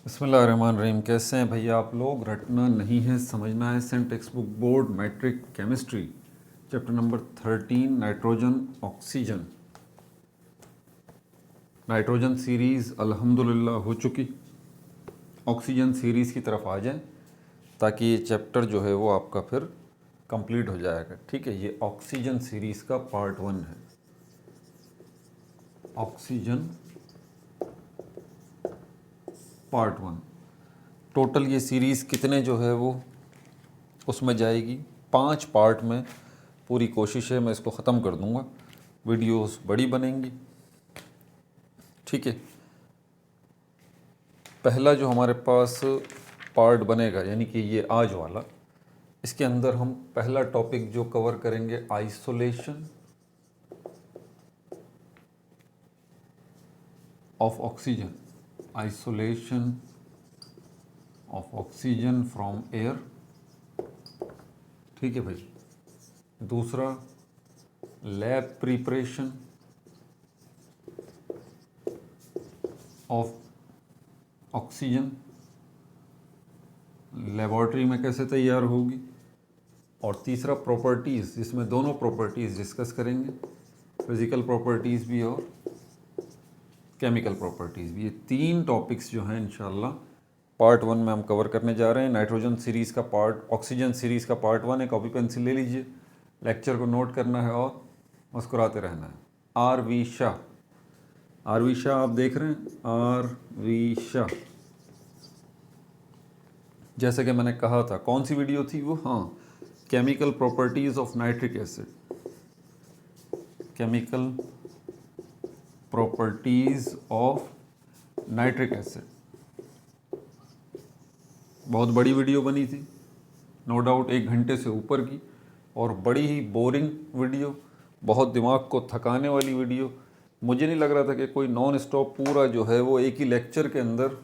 बिस्मिल्लाहिर्रहमानिर्रहीम। कैसे हैं भैया आप लोग? रटना नहीं है, समझना है। सेंट text book board matric chemistry chapter number 13 nitrogen oxygen. Nitrogen series अल्हम्दुलिल्लाह हो चुकी। ऑक्सीजन सीरीज़ की तरफ आ जाएं ताकि ये चैप्टर जो है वो आपका फिर कंप्लीट हो जाएगा। ठीक है, ये ऑक्सीजन सीरीज़ का पार्ट 1 है। Oxygen part 1। टोटल ये सीरीज़ कितने जो है वो उसमें जाएगी 5 पार्ट में। पूरी कोशिश है मैं इसको ख़त्म कर दूंगा, वीडियोस बड़ी बनेंगी। ठीक है, पहला जो हमारे पास पार्ट बनेगा यानी कि ये आज वाला, इसके अंदर हम पहला टॉपिक जो कवर करेंगे isolation of oxygen. Isolation of oxygen from air. ठीक है भाई। दूसरा lab preparation of oxygen, laboratory में कैसे तैयार होगी। और तीसरा प्रॉपर्टीज़, जिसमें दोनों प्रॉपर्टीज़ डिस्कस करेंगे, फिज़िकल प्रॉपर्टीज़ भी और केमिकल प्रॉपर्टीज़ भी। ये 3 टॉपिक्स जो हैं इंशाल्लाह पार्ट 1 में हम कवर करने जा रहे हैं। नाइट्रोजन सीरीज़ का पार्ट, ऑक्सीजन सीरीज़ का पार्ट 1 है। कॉपी पेंसिल ले लीजिए, लेक्चर को नोट करना है और मुस्कुराते रहना है। आर.वी. शाह, आर.वी. शाह आप देख रहे हैं, आर.वी. शाह। जैसे कि मैंने कहा था, कौन सी वीडियो थी वो? हाँ, chemical properties of nitric acid. Chemical properties of nitric acid. बहुत बड़ी वीडियो बनी थी, नो डाउट 1 घंटे से ऊपर की, और बड़ी ही बोरिंग वीडियो, बहुत दिमाग को थकाने वाली वीडियो। मुझे नहीं लग रहा था कि कोई नॉन स्टॉप पूरा जो है वो एक ही लेक्चर के अंदर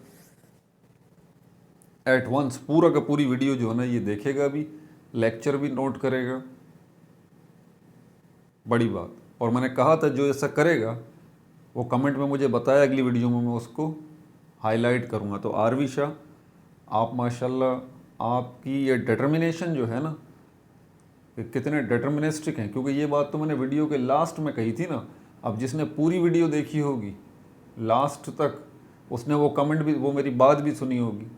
एट वंस पूरा का पूरी वीडियो जो है ना ये देखेगा भी, लेक्चर भी नोट करेगा। बड़ी बात। और मैंने कहा था जो ऐसा करेगा वो कमेंट में मुझे बताया, अगली वीडियो में मैं उसको हाईलाइट करूँगा। तो आर.वी. शाह, आप माशाल्लाह, आपकी ये डिटर्मिनेशन जो है ना, कि कितने डिटर्मिनिस्टिक हैं, क्योंकि ये बात तो मैंने वीडियो के लास्ट में कही थी ना। अब जिसने पूरी वीडियो देखी होगी लास्ट तक, उसने वो कमेंट भी, वो मेरी बात भी सुनी होगी।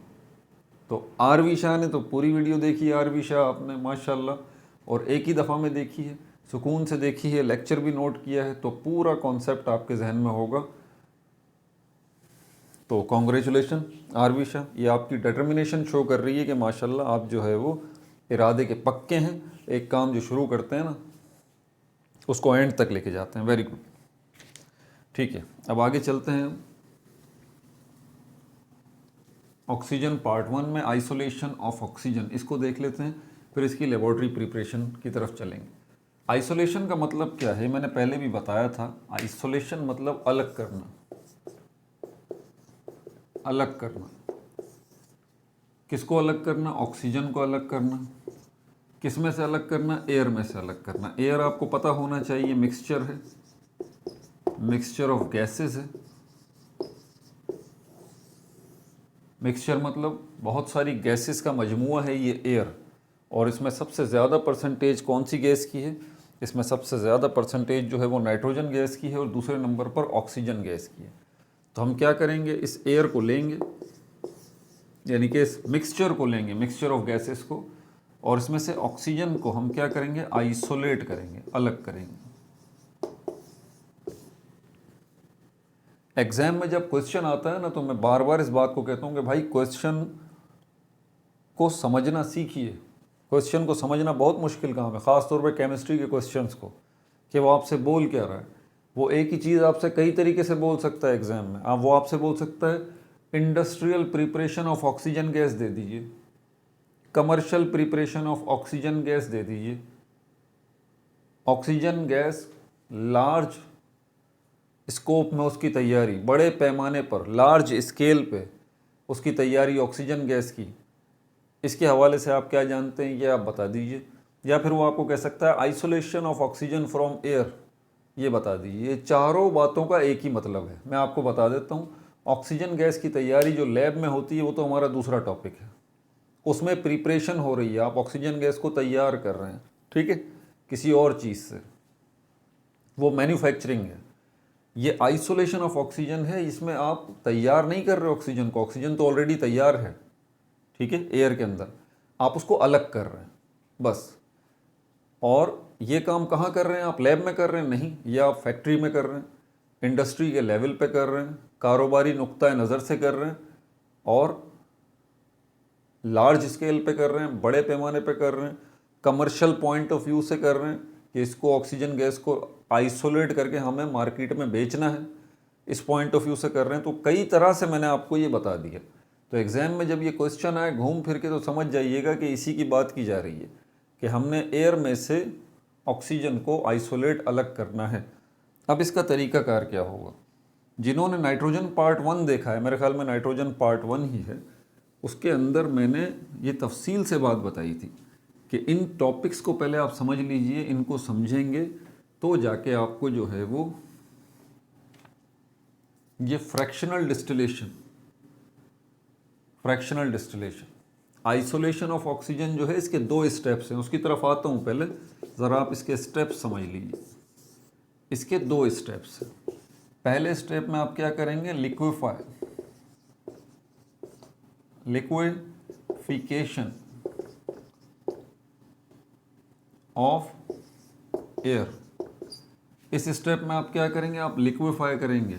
तो आर.वी. शाह ने तो पूरी वीडियो देखी है। आर.वी. शाह आपने माशाल्लाह, और एक ही दफ़ा में देखी है, सुकून से देखी है, लेक्चर भी नोट किया है, तो पूरा कॉन्सेप्ट आपके जहन में होगा। तो कॉन्ग्रेचुलेशन आर.वी. शाह, ये आपकी डिटर्मिनेशन शो कर रही है कि माशाल्लाह आप जो है वो इरादे के पक्के हैं। एक काम जो शुरू करते हैं ना उसको एंड तक लेके जाते हैं। Very good. ठीक है, अब आगे चलते हैं। ऑक्सीजन पार्ट 1 में आइसोलेशन ऑफ ऑक्सीजन, इसको देख लेते हैं, फिर इसकी लेबॉर्ट्री प्रिपरेशन की तरफ चलेंगे। आइसोलेशन का मतलब क्या है मैंने पहले भी बताया था। आइसोलेशन मतलब अलग करना। अलग करना, किसको अलग करना? ऑक्सीजन को अलग करना। किस में से अलग करना? एयर में से अलग करना। एयर आपको पता होना चाहिए मिक्सचर है, मिक्सचर ऑफ गैसेस है। मिक्सचर मतलब बहुत सारी गैसेस का मजमुआ है ये एयर। और इसमें सबसे ज़्यादा परसेंटेज कौन सी गैस की है? इसमें सबसे ज़्यादा परसेंटेज जो है वो नाइट्रोजन गैस की है, और दूसरे नंबर पर ऑक्सीजन गैस की है। तो हम क्या करेंगे, इस एयर को लेंगे, यानी कि इस मिक्सचर को लेंगे, मिक्सचर ऑफ गैसेस को, और इसमें से ऑक्सीजन को हम क्या करेंगे? आइसोलेट करेंगे, अलग करेंगे। एग्जाम में जब क्वेश्चन आता है ना, तो मैं बार बार इस बात को कहता हूँ कि भाई क्वेश्चन को समझना सीखिए। क्वेश्चन को समझना बहुत मुश्किल काम है, ख़ास तौर पे केमिस्ट्री के क्वेश्चंस को, कि वो आपसे बोल क्या रहा है। वो एक ही चीज़ आपसे कई तरीके से बोल सकता है एग्जाम में। वो आपसे बोल सकता है industrial preparation of oxygen gas दे दीजिए, commercial preparation of oxygen gas दे दीजिए, ऑक्सीजन गैस लार्ज स्कोप में उसकी तैयारी, बड़े पैमाने पर, लार्ज स्केल पे उसकी तैयारी ऑक्सीजन गैस की, इसके हवाले से आप क्या जानते हैं ये आप बता दीजिए। या फिर वो आपको कह सकता है isolation of oxygen from air, ये बता दीजिए। ये चारों बातों का एक ही मतलब है, मैं आपको बता देता हूँ। ऑक्सीजन गैस की तैयारी जो लैब में होती है वो तो हमारा दूसरा टॉपिक है, उसमें प्रिपरेशन हो रही है, आप ऑक्सीजन गैस को तैयार कर रहे हैं, ठीक है, किसी और चीज़ से, वो मैन्युफैक्चरिंग है। ये आइसोलेशन ऑफ ऑक्सीजन है, इसमें आप तैयार नहीं कर रहे ऑक्सीजन को, ऑक्सीजन तो ऑलरेडी तैयार है, ठीक है, एयर के अंदर, आप उसको अलग कर रहे हैं बस। और ये काम कहाँ कर रहे हैं आप? लैब में कर रहे हैं? नहीं, ये आप फैक्ट्री में कर रहे हैं, इंडस्ट्री के लेवल पे कर रहे हैं, कारोबारी नुक्ता नज़र से कर रहे हैं, और लार्ज स्केल पे कर रहे हैं, बड़े पैमाने पे कर रहे हैं, कमर्शियल पॉइंट ऑफ व्यू से कर रहे हैं कि इसको ऑक्सीजन गैस को आइसोलेट करके हमें मार्केट में बेचना है, इस पॉइंट ऑफ व्यू से कर रहे हैं। तो कई तरह से मैंने आपको ये बता दिया। तो एग्ज़ाम में जब ये क्वेश्चन आए घूम फिर के, तो समझ जाइएगा कि इसी की बात की जा रही है कि हमने एयर में से ऑक्सीजन को आइसोलेट अलग करना है। अब इसका तरीकाकार क्या होगा? जिन्होंने नाइट्रोजन पार्ट 1 देखा है, मेरे ख्याल में नाइट्रोजन पार्ट 1 ही है, उसके अंदर मैंने ये तफसील से बात बताई थी कि इन टॉपिक्स को पहले आप समझ लीजिए, इनको समझेंगे तो जाके आपको जो है वो ये fractional distillation, isolation of oxygen जो है, इसके 2 स्टेप्स हैं, उसकी तरफ आता हूँ। पहले ज़रा आप इसके स्टेप्स समझ लीजिए। इसके 2 स्टेप्स हैं। पहले स्टेप में आप क्या करेंगे? Liquefaction of air. इस स्टेप में आप क्या करेंगे? आप लिक्विफाई करेंगे।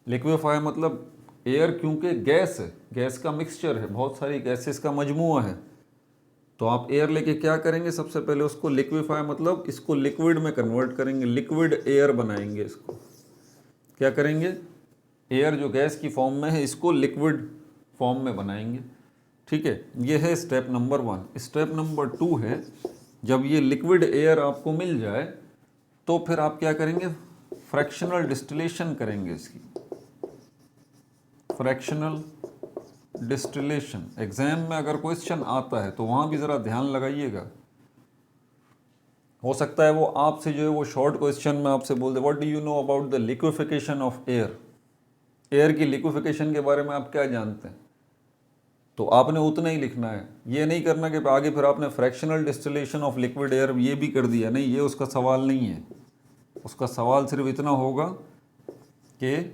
लिक्विफाई मतलब एयर क्योंकि गैस है, गैस का मिक्सचर है, बहुत सारी गैसेस का मजमुआ है, तो आप एयर लेके क्या करेंगे? सबसे पहले उसको लिक्विफाई मतलब इसको लिक्विड में कन्वर्ट करेंगे, लिक्विड एयर बनाएंगे। इसको क्या करेंगे? एयर जो गैस की फॉर्म में है इसको लिक्विड फॉर्म में बनाएंगे, ठीक है। ये है स्टेप नंबर 1। स्टेप नंबर 2 है, जब ये लिक्विड एयर आपको मिल जाए तो फिर आप क्या करेंगे? फ्रैक्शनल डिस्टिलेशन करेंगे इसकी, फ्रैक्शनल डिस्टिलेशन। एग्जाम में अगर क्वेश्चन आता है तो वहाँ भी ज़रा ध्यान लगाइएगा। हो सकता है वो आपसे जो है वो शॉर्ट क्वेश्चन में आपसे बोल दे, what do you know about the liquefaction of air. Air की लिक्विफिकेशन के बारे में आप क्या जानते हैं? तो आपने उतना ही लिखना है, ये नहीं करना कि आगे फिर आपने fractional distillation of liquid air ये भी कर दिया। नहीं, ये उसका सवाल नहीं है। उसका सवाल सिर्फ इतना होगा कि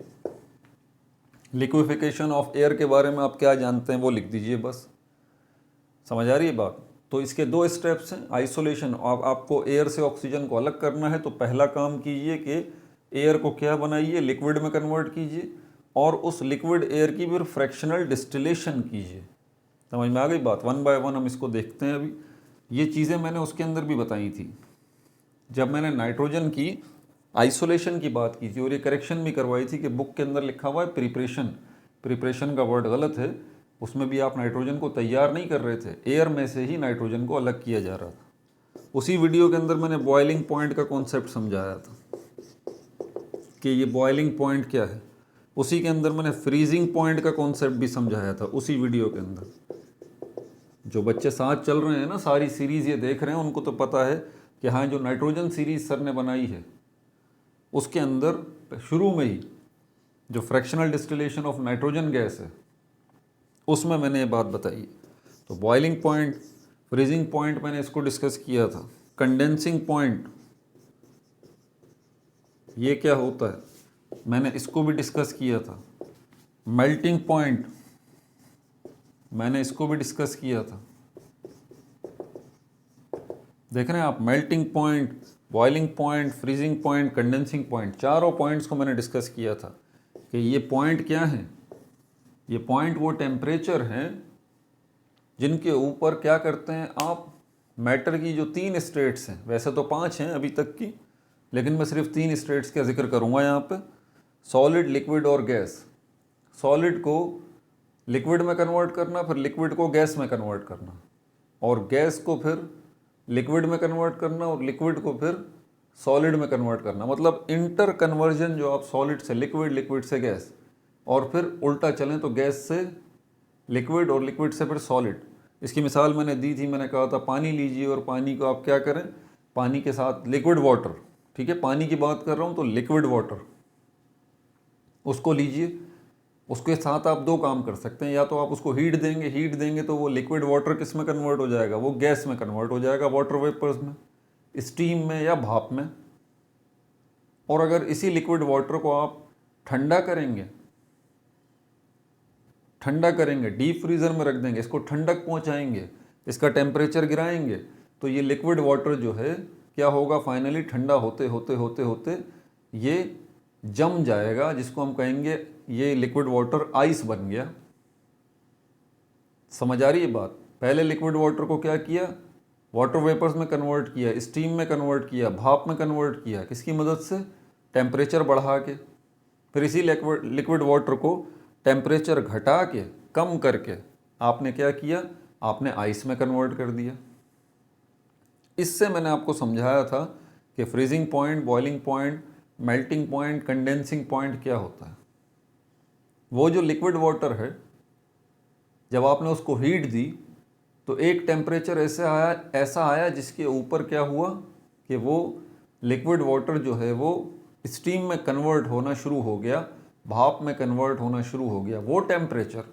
लिक्विफिकेशन ऑफ एयर के बारे में आप क्या जानते हैं, वो लिख दीजिए बस। समझ आ रही है बात? तो इसके 2 स्टेप्स हैं। आइसोलेशन, आपको एयर से ऑक्सीजन को अलग करना है, तो पहला काम कीजिए कि एयर को क्या बनाइए? लिक्विड में कन्वर्ट कीजिए, और उस लिक्विड एयर की फिर फ्रैक्शनल डिस्टिलेशन कीजिए। समझ में आ गई बात? 1 बाय 1 हम इसको देखते हैं। अभी ये चीज़ें मैंने उसके अंदर भी बताई थी जब मैंने नाइट्रोजन की आइसोलेशन की बात की थी, और ये करेक्शन भी करवाई थी कि बुक के अंदर लिखा हुआ है प्रिपरेशन का वर्ड गलत है। उसमें भी आप नाइट्रोजन को तैयार नहीं कर रहे थे, एयर में से ही नाइट्रोजन को अलग किया जा रहा था। उसी वीडियो के अंदर मैंने बॉइलिंग पॉइंट का कॉन्सेप्ट समझाया था कि ये बॉइलिंग पॉइंट क्या है। उसी के अंदर मैंने फ्रीजिंग पॉइंट का कॉन्सेप्ट भी समझाया था उसी वीडियो के अंदर। जो बच्चे साथ चल रहे हैं ना, सारी सीरीज़ ये देख रहे हैं, उनको तो पता है कि हाँ, जो नाइट्रोजन सीरीज़ सर ने बनाई है उसके अंदर शुरू में ही जो fractional distillation of nitrogen gas है उसमें मैंने ये बात बताई। तो बॉइलिंग पॉइंट, फ्रीजिंग पॉइंट मैंने इसको डिस्कस किया था। कंडेंसिंग पॉइंट ये क्या होता है मैंने इसको भी डिस्कस किया था। मेल्टिंग पॉइंट मैंने इसको भी डिस्कस किया था। देख रहे हैं आप? Melting point, boiling point, freezing point, condensing point, चारों पॉइंट्स को मैंने डिस्कस किया था कि ये पॉइंट क्या हैं। ये पॉइंट वो टेम्परेचर हैं जिनके ऊपर क्या करते हैं आप, मैटर की जो 3 स्टेट्स हैं, वैसे तो 5 हैं अभी तक की, लेकिन मैं सिर्फ 3 स्टेट्स का जिक्र करूँगा यहाँ पे। सॉलिड, लिक्विड और गैस। सॉलिड को लिक्विड में कन्वर्ट करना, फिर लिक्विड को गैस में कन्वर्ट करना, और गैस को फिर लिक्विड में कन्वर्ट करना, और लिक्विड को फिर सॉलिड में कन्वर्ट करना। मतलब इंटर कन्वर्जन जो आप सॉलिड से लिक्विड, लिक्विड से गैस, और फिर उल्टा चलें तो गैस से लिक्विड और लिक्विड से फिर सॉलिड। इसकी मिसाल मैंने दी थी, मैंने कहा था पानी लीजिए और पानी को आप क्या करें, पानी के साथ लिक्विड वाटर, ठीक है, पानी की बात कर रहा हूँ तो लिक्विड वाटर उसको लीजिए, उसके साथ आप दो काम कर सकते हैं, या तो आप उसको हीट देंगे तो वो लिक्विड वाटर किस में कन्वर्ट हो जाएगा, वो गैस में कन्वर्ट हो जाएगा, वाटर वेपर्स में, स्टीम में या भाप में। और अगर इसी लिक्विड वाटर को आप ठंडा करेंगे, डीप फ्रीज़र में रख देंगे, इसको ठंडक पहुंचाएंगे, इसका टेम्परेचर गिराएंगे, तो ये लिक्विड वाटर जो है क्या होगा, फाइनली ठंडा होते होते होते होते ये जम जाएगा, जिसको हम कहेंगे ये लिक्विड वाटर आइस बन गया। समझ आ रही है बात? पहले लिक्विड वाटर को क्या किया, वाटर वेपर्स में कन्वर्ट किया, स्टीम में कन्वर्ट किया, भाप में कन्वर्ट किया, किसकी मदद से, टेम्परेचर बढ़ा के। फिर इसी लिक्विड वाटर को टेम्परेचर घटा के, कम करके आपने क्या किया, आपने आइस में कन्वर्ट कर दिया। इससे मैंने आपको समझाया था कि freezing point, boiling point, melting point, condensing point क्या होता है। वो जो लिक्विड वाटर है, जब आपने उसको हीट दी तो एक टेम्परेचर ऐसा आया जिसके ऊपर क्या हुआ कि वो लिक्विड वाटर जो है वो स्टीम में कन्वर्ट होना शुरू हो गया, भाप में कन्वर्ट होना शुरू हो गया। वो टेम्परेचर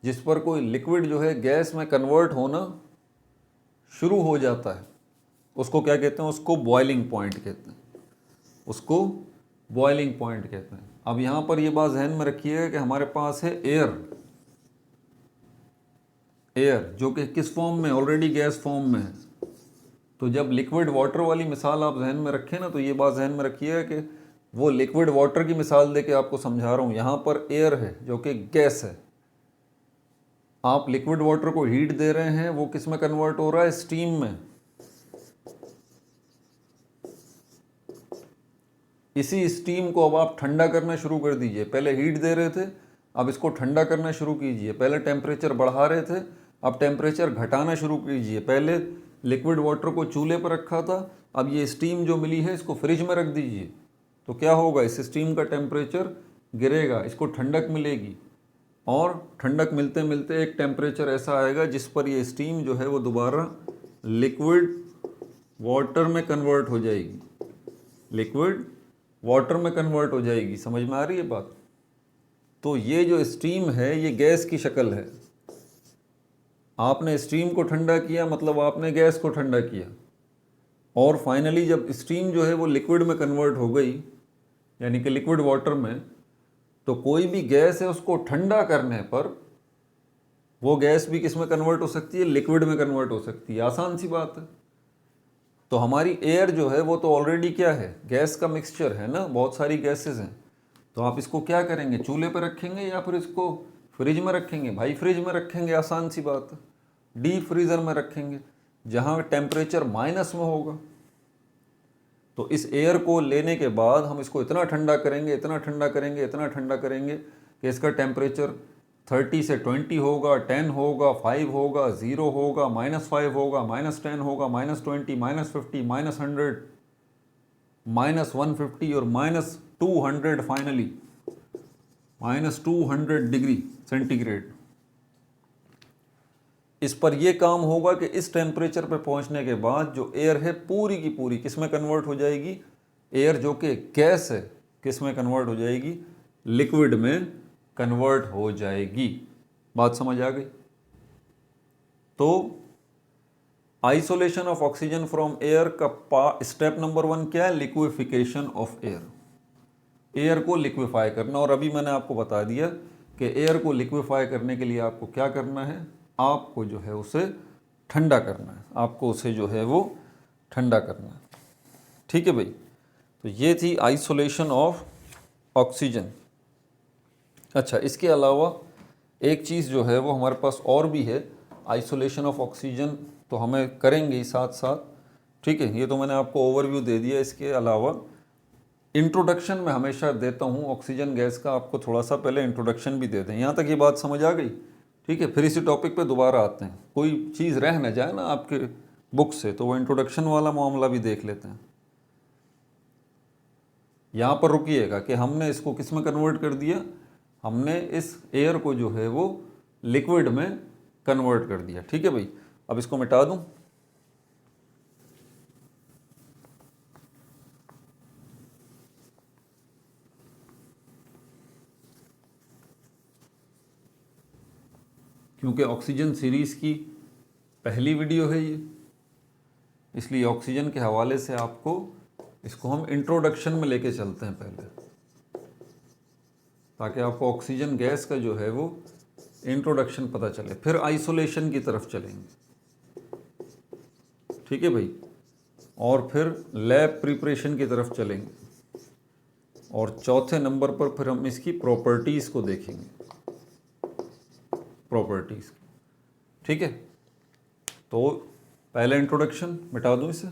जिस पर कोई लिक्विड जो है गैस में कन्वर्ट होना शुरू हो जाता है, उसको क्या कहते हैं, उसको बॉइलिंग पॉइंट कहते हैं, उसको बॉइलिंग पॉइंट कहते हैं। अब यहाँ पर ये बात ध्यान में रखिएगा कि हमारे पास है एयर जो कि किस फॉर्म में, ऑलरेडी गैस फॉर्म में है। तो जब लिक्विड वाटर वाली मिसाल आप जहन में रखें ना, तो ये बात जहन में रखिएगा कि वो लिक्विड वाटर की मिसाल दे के आपको समझा रहा हूँ। यहाँ पर एयर है जो कि गैस है, आप लिक्विड वाटर को हीट दे रहे हैं, वो किस में कन्वर्ट हो रहा है, स्टीम में। इसी स्टीम को अब आप ठंडा करना शुरू कर दीजिए। पहले हीट दे रहे थे, अब इसको ठंडा करना शुरू कीजिए। पहले टेम्परेचर बढ़ा रहे थे, अब टेम्परेचर घटाना शुरू कीजिए। पहले लिक्विड वाटर को चूल्हे पर रखा था, अब ये स्टीम जो मिली है इसको फ्रिज में रख दीजिए। तो क्या होगा, इस स्टीम का टेम्परेचर गिरेगा, इसको ठंडक मिलेगी, और ठंडक मिलते मिलते एक टेम्परेचर ऐसा आएगा जिस पर ये स्टीम जो है वो दोबारा लिक्विड वाटर में कन्वर्ट हो जाएगी, लिक्विड वाटर में कन्वर्ट हो जाएगी। समझ में आ रही है बात? तो ये जो स्टीम है ये गैस की शक्ल है। आपने स्टीम को ठंडा किया, मतलब आपने गैस को ठंडा किया, और फाइनली जब स्टीम जो है वो लिक्विड में कन्वर्ट हो गई, यानी कि लिक्विड वाटर में, तो कोई भी गैस है उसको ठंडा करने पर वो गैस भी किस में कन्वर्ट हो सकती है, लिक्विड में कन्वर्ट हो सकती है। आसान सी बात है। तो हमारी एयर जो है वो तो ऑलरेडी क्या है, गैस का मिक्सचर है ना, बहुत सारी गैसेस हैं। तो आप इसको क्या करेंगे, चूल्हे पर रखेंगे या फिर इसको फ्रिज में रखेंगे? भाई फ्रिज में रखेंगे, आसान सी बात है। डीप फ्रीज़र में रखेंगे जहाँ टेम्परेचर माइनस में होगा। तो इस एयर को लेने के बाद हम इसको इतना ठंडा करेंगे, इतना ठंडा करेंगे, इतना ठंडा करेंगे कि इसका टेम्परेचर 30 से 20 होगा, 10 होगा, 5 होगा, 0 होगा, -5 होगा, -10 होगा, -20, -50, -100, -150 और -200, फाइनली -200 डिग्री सेंटीग्रेड। इस पर यह काम होगा कि इस टेम्परेचर पर पहुंचने के बाद जो एयर है पूरी की पूरी किस में कन्वर्ट हो जाएगी, एयर जो कि गैस है किस में कन्वर्ट हो जाएगी, लिक्विड में कन्वर्ट हो जाएगी। बात समझ आ गई? तो isolation of oxygen from air का स्टेप नंबर 1 क्या है, लिक्विफिकेशन ऑफ एयर। एयर को लिक्विफाई करना। और अभी मैंने आपको बता दिया कि एयर को लिक्विफाई करने के लिए आपको क्या करना है, आपको जो है उसे ठंडा करना है, आपको उसे जो है वो ठंडा करना है। ठीक है भाई? तो ये थी आइसोलेशन ऑफ ऑक्सीजन। अच्छा, इसके अलावा एक चीज़ जो है वो हमारे पास और भी है, आइसोलेशन ऑफ ऑक्सीजन तो हमें करेंगे ही साथ साथ। ठीक है, ये तो मैंने आपको ओवरव्यू दे दिया। इसके अलावा इंट्रोडक्शन में हमेशा देता हूँ ऑक्सीजन गैस का, आपको थोड़ा सा पहले इंट्रोडक्शन भी दे दें। यहाँ तक ये बात समझ आ गई? ठीक है, फिर इसी टॉपिक पे दोबारा आते हैं। कोई चीज़ रह न जाए ना आपके बुक से, तो वो इंट्रोडक्शन वाला मामला भी देख लेते हैं। यहाँ पर रुकिएगा कि हमने इसको किस में कन्वर्ट कर दिया, हमने इस एयर को जो है वो लिक्विड में कन्वर्ट कर दिया। ठीक है भाई? अब इसको मिटा दूं। क्योंकि ऑक्सीजन सीरीज़ की पहली वीडियो है ये, इसलिए ऑक्सीजन के हवाले से आपको इसको हम इंट्रोडक्शन में लेके चलते हैं पहले, ताकि आपको ऑक्सीजन गैस का जो है वो इंट्रोडक्शन पता चले, फिर आइसोलेशन की तरफ चलेंगे, ठीक है भाई, और फिर लैब प्रिपरेशन की तरफ चलेंगे, और चौथे नंबर पर फिर हम इसकी प्रॉपर्टीज़ को देखेंगे, प्रॉपर्टीज़, ठीक है। तो पहले इंट्रोडक्शन मिटा दूँ इसे,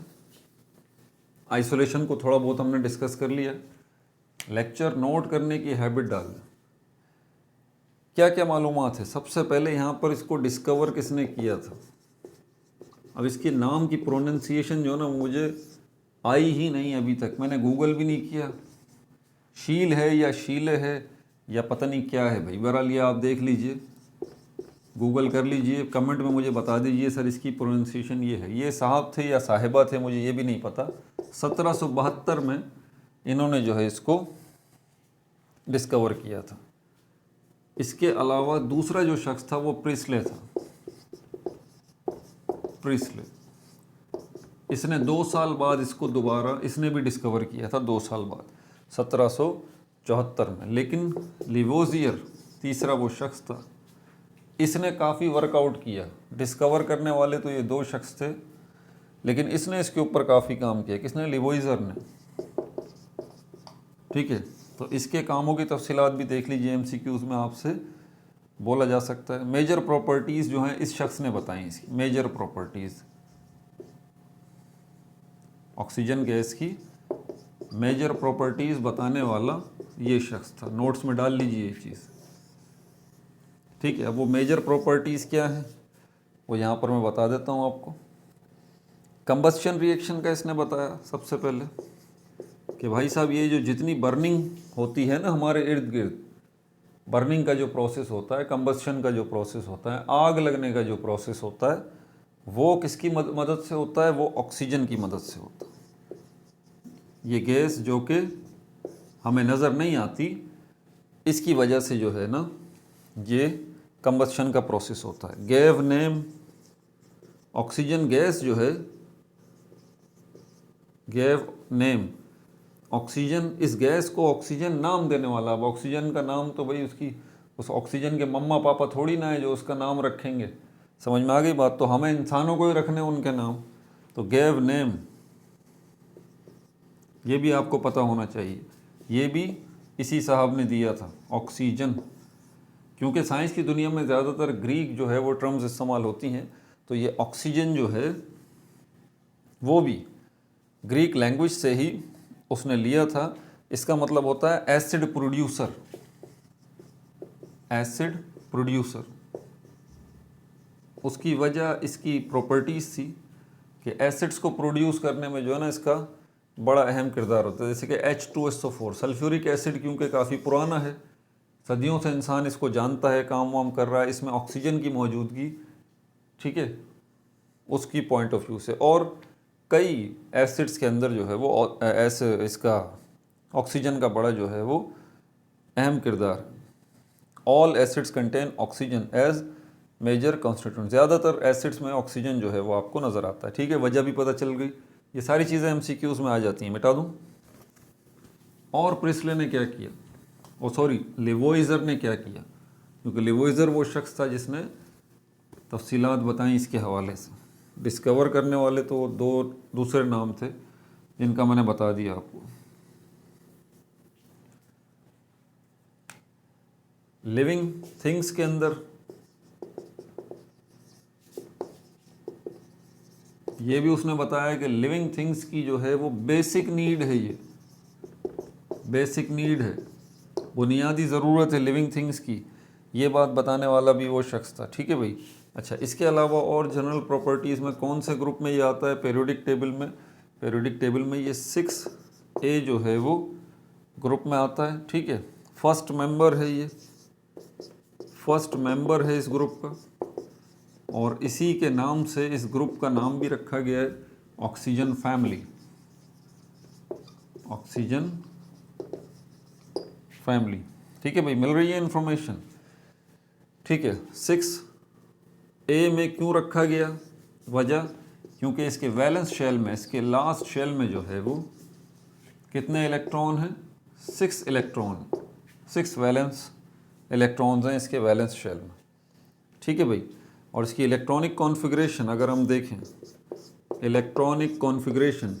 आइसोलेशन को थोड़ा बहुत हमने डिस्कस कर लिया, लेक्चर नोट करने की हैबिट डाल, क्या क्या मालूमात है। सबसे पहले यहाँ पर इसको डिस्कवर किसने किया था, अब इसके नाम की प्रोनाउंसिएशन जो ना मुझे आई ही नहीं अभी तक, मैंने गूगल भी नहीं किया, शील है या शीले है या पता नहीं क्या है भाई, बहरहाल ये आप देख लीजिए, गूगल कर लीजिए, कमेंट में मुझे बता दीजिए सर इसकी प्रोनाउंसिएशन ये है। ये साहब थे या साहिबा थे मुझे ये भी नहीं पता। 1772 में इन्होंने जो है इसको डिस्कवर किया था। इसके अलावा दूसरा जो शख्स था वो प्रिस्ले था, प्रिस्ले। इसने 2 साल बाद इसको दोबारा इसने भी डिस्कवर किया था, 2 साल बाद 1774 में। लेकिन लिवोजियर तीसरा वो शख्स था, इसने काफ़ी वर्कआउट किया। डिस्कवर करने वाले तो ये 2 शख्स थे, लेकिन इसने इसके ऊपर काफ़ी काम किया। किसने? लिवोइजर ने, ठीक है। तो इसके कामों की तफसीलात भी देख लीजिए, MCQs में आपसे बोला जा सकता है। मेजर प्रॉपर्टीज़ जो हैं इस शख्स ने बताई, इसकी मेजर प्रॉपर्टीज़, ऑक्सीजन गैस की मेजर प्रॉपर्टीज़ बताने वाला ये शख्स था। नोट्स में डाल लीजिए ये चीज़, ठीक है। अब वो मेजर प्रॉपर्टीज़ क्या है वो यहाँ पर मैं बता देता हूँ आपको। कंबस्शन रिएक्शन का इसने बताया सबसे पहले कि भाई साहब ये जो जितनी बर्निंग होती है ना हमारे इर्द गिर्द, बर्निंग का जो प्रोसेस होता है, कंबस्शन का जो प्रोसेस होता है, आग लगने का जो प्रोसेस होता है, वो किसकी मदद से होता है? वो ऑक्सीजन की मदद से होता है। ये गैस जो कि हमें नज़र नहीं आती, इसकी वजह से जो है ना ये कंबस्शन का प्रोसेस होता है। गैव नेम ऑक्सीजन गैस जो है, गैव नेम ऑक्सीजन, इस गैस को ऑक्सीजन नाम देने वाला। अब ऑक्सीजन का नाम तो भाई उस ऑक्सीजन के मम्मा पापा थोड़ी ना है जो उसका नाम रखेंगे, समझ में आ गई बात? तो हमें इंसानों को ही रखने उनके नाम। तो गैव नेम ये भी आपको पता होना चाहिए, ये भी इसी साहब ने दिया था, ऑक्सीजन। क्योंकि साइंस की दुनिया में ज़्यादातर ग्रीक जो है वो टर्म्स इस्तेमाल होती हैं, तो ये ऑक्सीजन जो है वो भी ग्रीक लैंग्वेज से ही उसने लिया था। इसका मतलब होता है एसिड प्रोड्यूसर, एसिड प्रोड्यूसर। उसकी वजह इसकी प्रॉपर्टीज़ थी कि एसिड्स को प्रोड्यूस करने में जो है ना इसका बड़ा अहम किरदार होता है। जैसे कि H2SO4 सल्फ्यूरिक एसिड, क्योंकि काफ़ी पुराना है, सदियों से इंसान इसको जानता है, काम वाम कर रहा है, इसमें ऑक्सीजन की मौजूदगी, ठीक है, उसकी पॉइंट ऑफ व्यू से। और कई एसिड्स के अंदर जो है वो ऐसे इसका ऑक्सीजन का बड़ा जो है वो अहम किरदार है। All acids contain oxygen as major constituent. ज़्यादातर एसिड्स में ऑक्सीजन जो है वो आपको नज़र आता है, ठीक है। वजह भी पता चल गई। ये सारी चीज़ें MCQs में आ जाती हैं, मिटा दूँ। और प्रिस्ले ने क्या किया, लिवोइजर ने क्या किया? क्योंकि लिवोइजर वो शख्स था जिसने तफसीलात बताई इसके हवाले से। डिस्कवर करने वाले तो 2 दूसरे नाम थे जिनका मैंने बता दिया आपको। लिविंग थिंग्स के अंदर ये भी उसने बताया कि लिविंग थिंग्स की जो है वो बेसिक नीड है, ये बेसिक नीड है, बुनियादी ज़रूरत है लिविंग थिंग्स की। ये बात बताने वाला भी वो शख्स था, ठीक है भाई। अच्छा, इसके अलावा और जनरल प्रॉपर्टीज़ में कौन से ग्रुप में ये आता है? पीरियोडिक टेबल में। पीरियोडिक टेबल में ये 6A जो है वो ग्रुप में आता है, ठीक है। फर्स्ट मेंबर है, ये फर्स्ट मेंबर है इस ग्रुप का, और इसी के नाम से इस ग्रुप का नाम भी रखा गया है ऑक्सीजन फैमिली, ऑक्सीजन फैमिली, ठीक है भाई। मिल रही है इंफॉर्मेशन, ठीक है। 6 ए में क्यों रखा गया, वजह क्योंकि इसके वैलेंस शेल में, इसके लास्ट शेल में जो है वो कितने इलेक्ट्रॉन हैं, 6 इलेक्ट्रॉन, 6 वैलेंस इलेक्ट्रॉन्स हैं इसके वैलेंस शेल में। ठीक है भाई। और इसकी इलेक्ट्रॉनिक कॉन्फ़िगरेशन अगर हम देखें, इलेक्ट्रॉनिक कॉन्फ़िगरेशन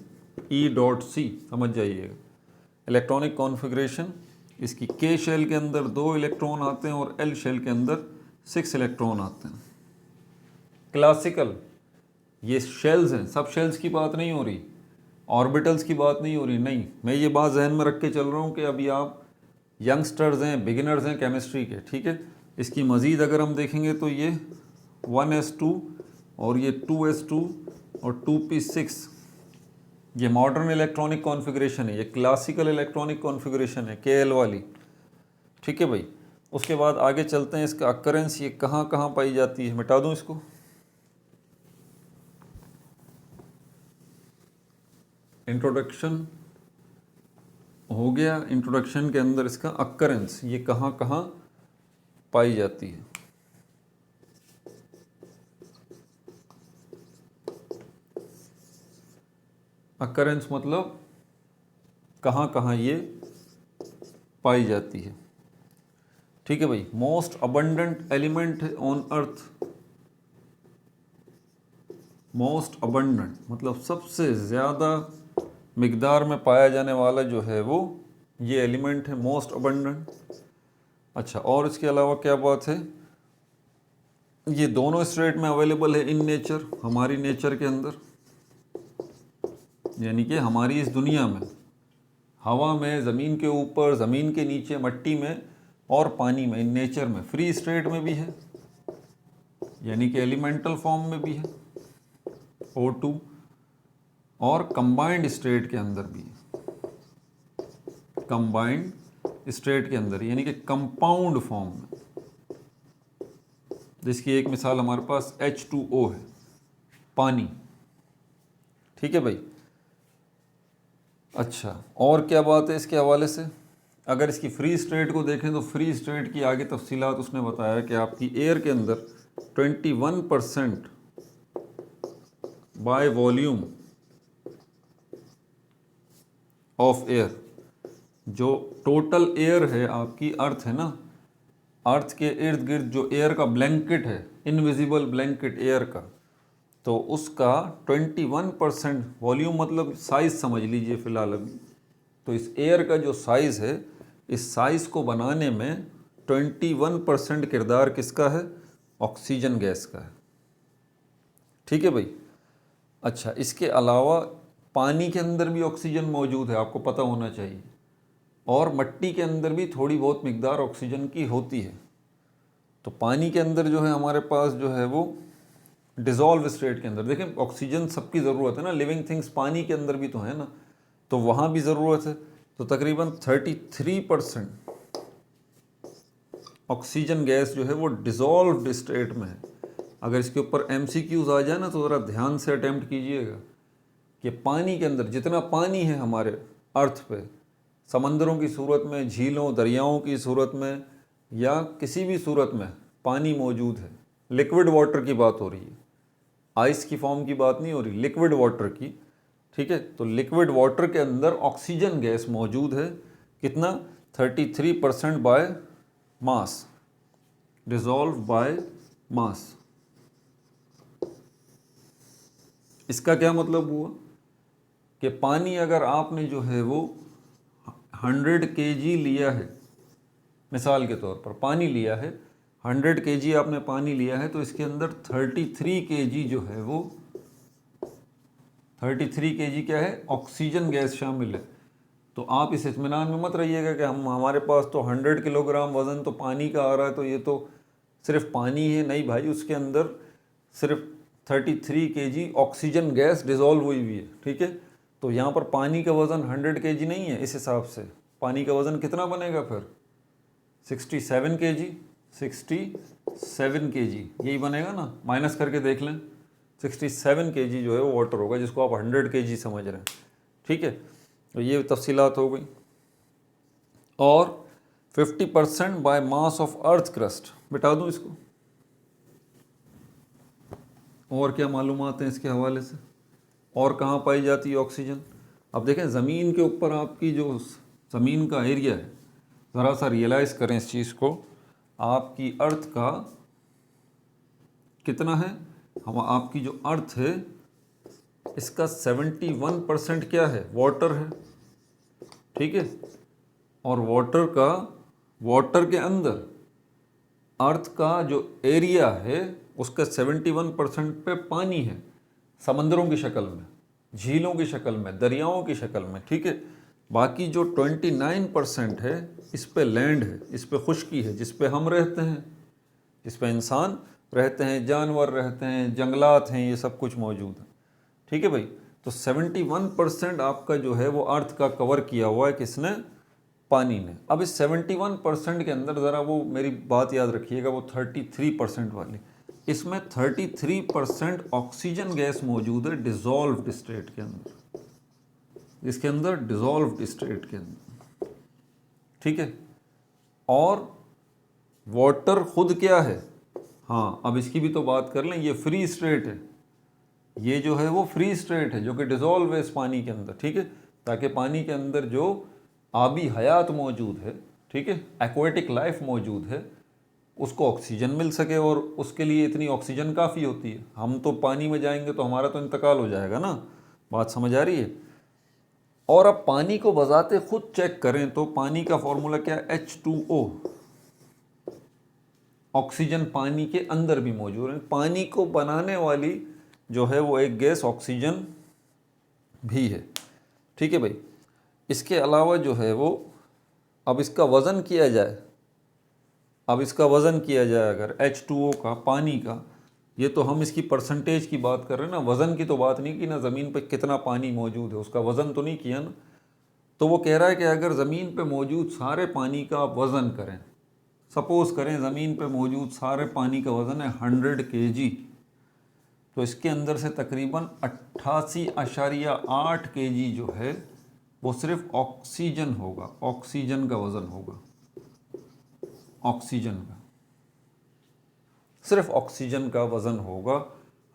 E.C समझ जाइएगा। इलेक्ट्रॉनिक कॉन्फ़िगरेशन इसकी K शेल के अंदर 2 इलेक्ट्रॉन आते हैं और L शेल के अंदर 6 इलेक्ट्रॉन आते हैं। क्लासिकल ये शेल्स हैं, सब शेल्स की बात नहीं हो रही, ऑर्बिटल्स की बात नहीं हो रही, नहीं, मैं ये बात जहन में रख के चल रहा हूँ कि अभी आप यंगस्टर्स हैं, बिगिनर्स हैं केमिस्ट्री के। ठीक है। इसकी मज़ीद अगर हम देखेंगे तो ये 1s2 और ये 2s2 और 2p6, ये मॉडर्न इलेक्ट्रॉनिक कॉन्फ़िगरेशन है, ये क्लासिकल इलेक्ट्रॉनिक कॉन्फ़िगरेशन है KL वाली। ठीक है भाई। उसके बाद आगे चलते हैं, इसका अकरेंस ये कहाँ कहाँ पाई जाती है, मिटा दूँ इसको। इंट्रोडक्शन हो गया, इंट्रोडक्शन के अंदर इसका अकरेंस ये कहाँ कहाँ पाई जाती है। अकरेंस मतलब कहाँ कहाँ ये पाई जाती है। ठीक है भाई। Most abundant element on earth, most abundant मतलब सबसे ज़्यादा मिकदार में पाया जाने वाला जो है वो ये एलिमेंट है, मोस्ट अबंडेंट। अच्छा, और इसके अलावा क्या बात है, ये दोनों स्टेट में अवेलेबल है इन नेचर, हमारी नेचर के अंदर, यानी कि हमारी इस दुनिया में, हवा में, ज़मीन के ऊपर, ज़मीन के नीचे, मिट्टी में और पानी में, इन नेचर में फ्री स्टेट में भी है, यानी कि एलिमेंटल फॉर्म में भी है O2, और कंबाइंड स्टेट के अंदर भी है, कंबाइंड स्टेट के अंदर यानी कि कंपाउंड फॉर्म में, जिसकी एक मिसाल हमारे पास H2O है, पानी। ठीक है भाई। अच्छा, और क्या बात है इसके हवाले से, अगर इसकी फ्री स्टेट को देखें तो फ्री स्टेट की आगे तफसीलात उसने बताया कि आपकी एयर के अंदर 21% बाय वॉल्यूम ऑफ एयर, जो टोटल एयर है आपकी, अर्थ है ना, अर्थ के इर्द गिर्द जो एयर का ब्लैंकेट है, इनविजिबल ब्लैंकेट एयर का, तो उसका 21% वॉल्यूम मतलब साइज़ समझ लीजिए फ़िलहाल अभी। तो इस एयर का जो साइज़ है, इस साइज़ को बनाने में 21% किरदार किसका है, ऑक्सीजन गैस का है। ठीक है भाई। अच्छा, इसके अलावा पानी के अंदर भी ऑक्सीजन मौजूद है, आपको पता होना चाहिए, और मिट्टी के अंदर भी थोड़ी बहुत मिकदार ऑक्सीजन की होती है। तो पानी के अंदर जो है हमारे पास जो है वो डिज़ोल्व स्टेट के अंदर, देखें ऑक्सीजन सबकी ज़रूरत है ना, लिविंग थिंग्स पानी के अंदर भी तो है ना, तो वहाँ भी ज़रूरत है। तो तकरीबन 33% ऑक्सीजन गैस जो है वो डिज़ोल्व्ड स्टेट में है। अगर इसके ऊपर MCQs आ जाए ना तो ज़रा ध्यान से अटैम्प्ट कीजिएगा कि पानी के अंदर जितना पानी है हमारे अर्थ पे, समंदरों की सूरत में, झीलों, दरियाओं की सूरत में, या किसी भी सूरत में पानी मौजूद है। लिक्विड वाटर की बात हो रही है, आइस की फॉर्म की बात नहीं हो रही, लिक्विड वाटर की। ठीक है। तो लिक्विड वाटर के अंदर ऑक्सीजन गैस मौजूद है, कितना, 33% by mass, dissolve by mass. इसका क्या मतलब हुआ कि पानी अगर आपने जो है वो 100 kg लिया है, मिसाल के तौर पर पानी लिया है, 100 kg आपने पानी लिया है, तो इसके अंदर 33 kg जो है वो 33 kg क्या है, ऑक्सीजन गैस शामिल है। तो आप इस इत्मीनान में मत रहिएगा कि हमारे पास तो 100 किलोग्राम वज़न तो पानी का आ रहा है, तो ये तो सिर्फ पानी है। नहीं भाई, उसके अंदर सिर्फ 33 kg ऑक्सीजन गैस डिज़ोल्व हुई हुई है। ठीक है। तो यहाँ पर पानी का वज़न 100 kg नहीं है, इस हिसाब से पानी का वज़न कितना बनेगा फिर, 67 kg, 67 kg यही बनेगा ना, माइनस करके देख लें, 67 kg जो है वो वाटर होगा, जिसको आप 100 kg समझ रहे हैं। ठीक है। तो ये तफसीलात हो गई। और 50% by mass of earth crust, बिठा दूँ इसको, और क्या मालूमात हैं इसके हवाले से? और कहाँ पाई जाती है ऑक्सीजन? अब देखें ज़मीन के ऊपर आपकी जो ज़मीन का एरिया है, ज़रा सा रियलाइज़ करें इस चीज़ को, आपकी अर्थ का कितना है? हम आपकी जो अर्थ है इसका 71% क्या है? वाटर है, ठीक है। और वाटर के अंदर अर्थ का जो एरिया है उसका 71% पे पानी है, समंदरों की शक्ल में, झीलों की शक्ल में, दरियाओं की शक्ल में, ठीक है। बाकी जो 29% है इस पे लैंड है, इस पे खुश्की है, जिस पे हम रहते हैं, जिस पे इंसान रहते हैं, जानवर रहते हैं, जंगलात हैं, ये सब कुछ मौजूद है, ठीक है भाई। तो 71% आपका जो है वो अर्थ का कवर किया हुआ है किसने? पानी ने। अब इस 71% के अंदर ज़रा वो मेरी बात याद रखिएगा, वो 33% वाली, इसमें 33% ऑक्सीजन गैस मौजूद है डिज़ोल्व्ड स्टेट के अंदर, इसके अंदर डिज़ोल्व्ड स्टेट के अंदर, ठीक है। और वाटर खुद क्या है? हाँ, अब इसकी भी तो बात कर लें, ये फ्री स्टेट है, ये जो है वो फ्री स्टेट है जो कि डिज़ोल्व है इस पानी के अंदर, ठीक है। ताकि पानी के अंदर जो आबी हयात मौजूद है, ठीक है, एक्वेटिक लाइफ मौजूद है, उसको ऑक्सीजन मिल सके, और उसके लिए इतनी ऑक्सीजन काफ़ी होती है। हम तो पानी में जाएंगे तो हमारा तो इंतकाल हो जाएगा ना, बात समझ आ रही है। और अब पानी को बजाते खुद चेक करें तो पानी का फॉर्मूला क्या है? H2O। ऑक्सीजन पानी के अंदर भी मौजूद है, पानी को बनाने वाली जो है वो एक गैस ऑक्सीजन भी है, ठीक है भाई। इसके अलावा जो है वो, अब इसका वज़न किया जाए, अगर H2O का, पानी का, ये तो हम इसकी परसेंटेज की बात कर रहे हैं ना, वज़न की तो बात नहीं की ना, ज़मीन पे कितना पानी मौजूद है उसका वज़न तो नहीं किया ना। तो वो कह रहा है कि अगर ज़मीन पे मौजूद सारे पानी का आप वज़न करें, सपोज़ करें ज़मीन पे मौजूद सारे पानी का वज़न है 100 kg, तो इसके अंदर से तकरीबन 88.8 kg जो है वो सिर्फ ऑक्सीजन होगा, ऑक्सीजन का वज़न होगा, ऑक्सीजन का, सिर्फ ऑक्सीजन का वज़न होगा।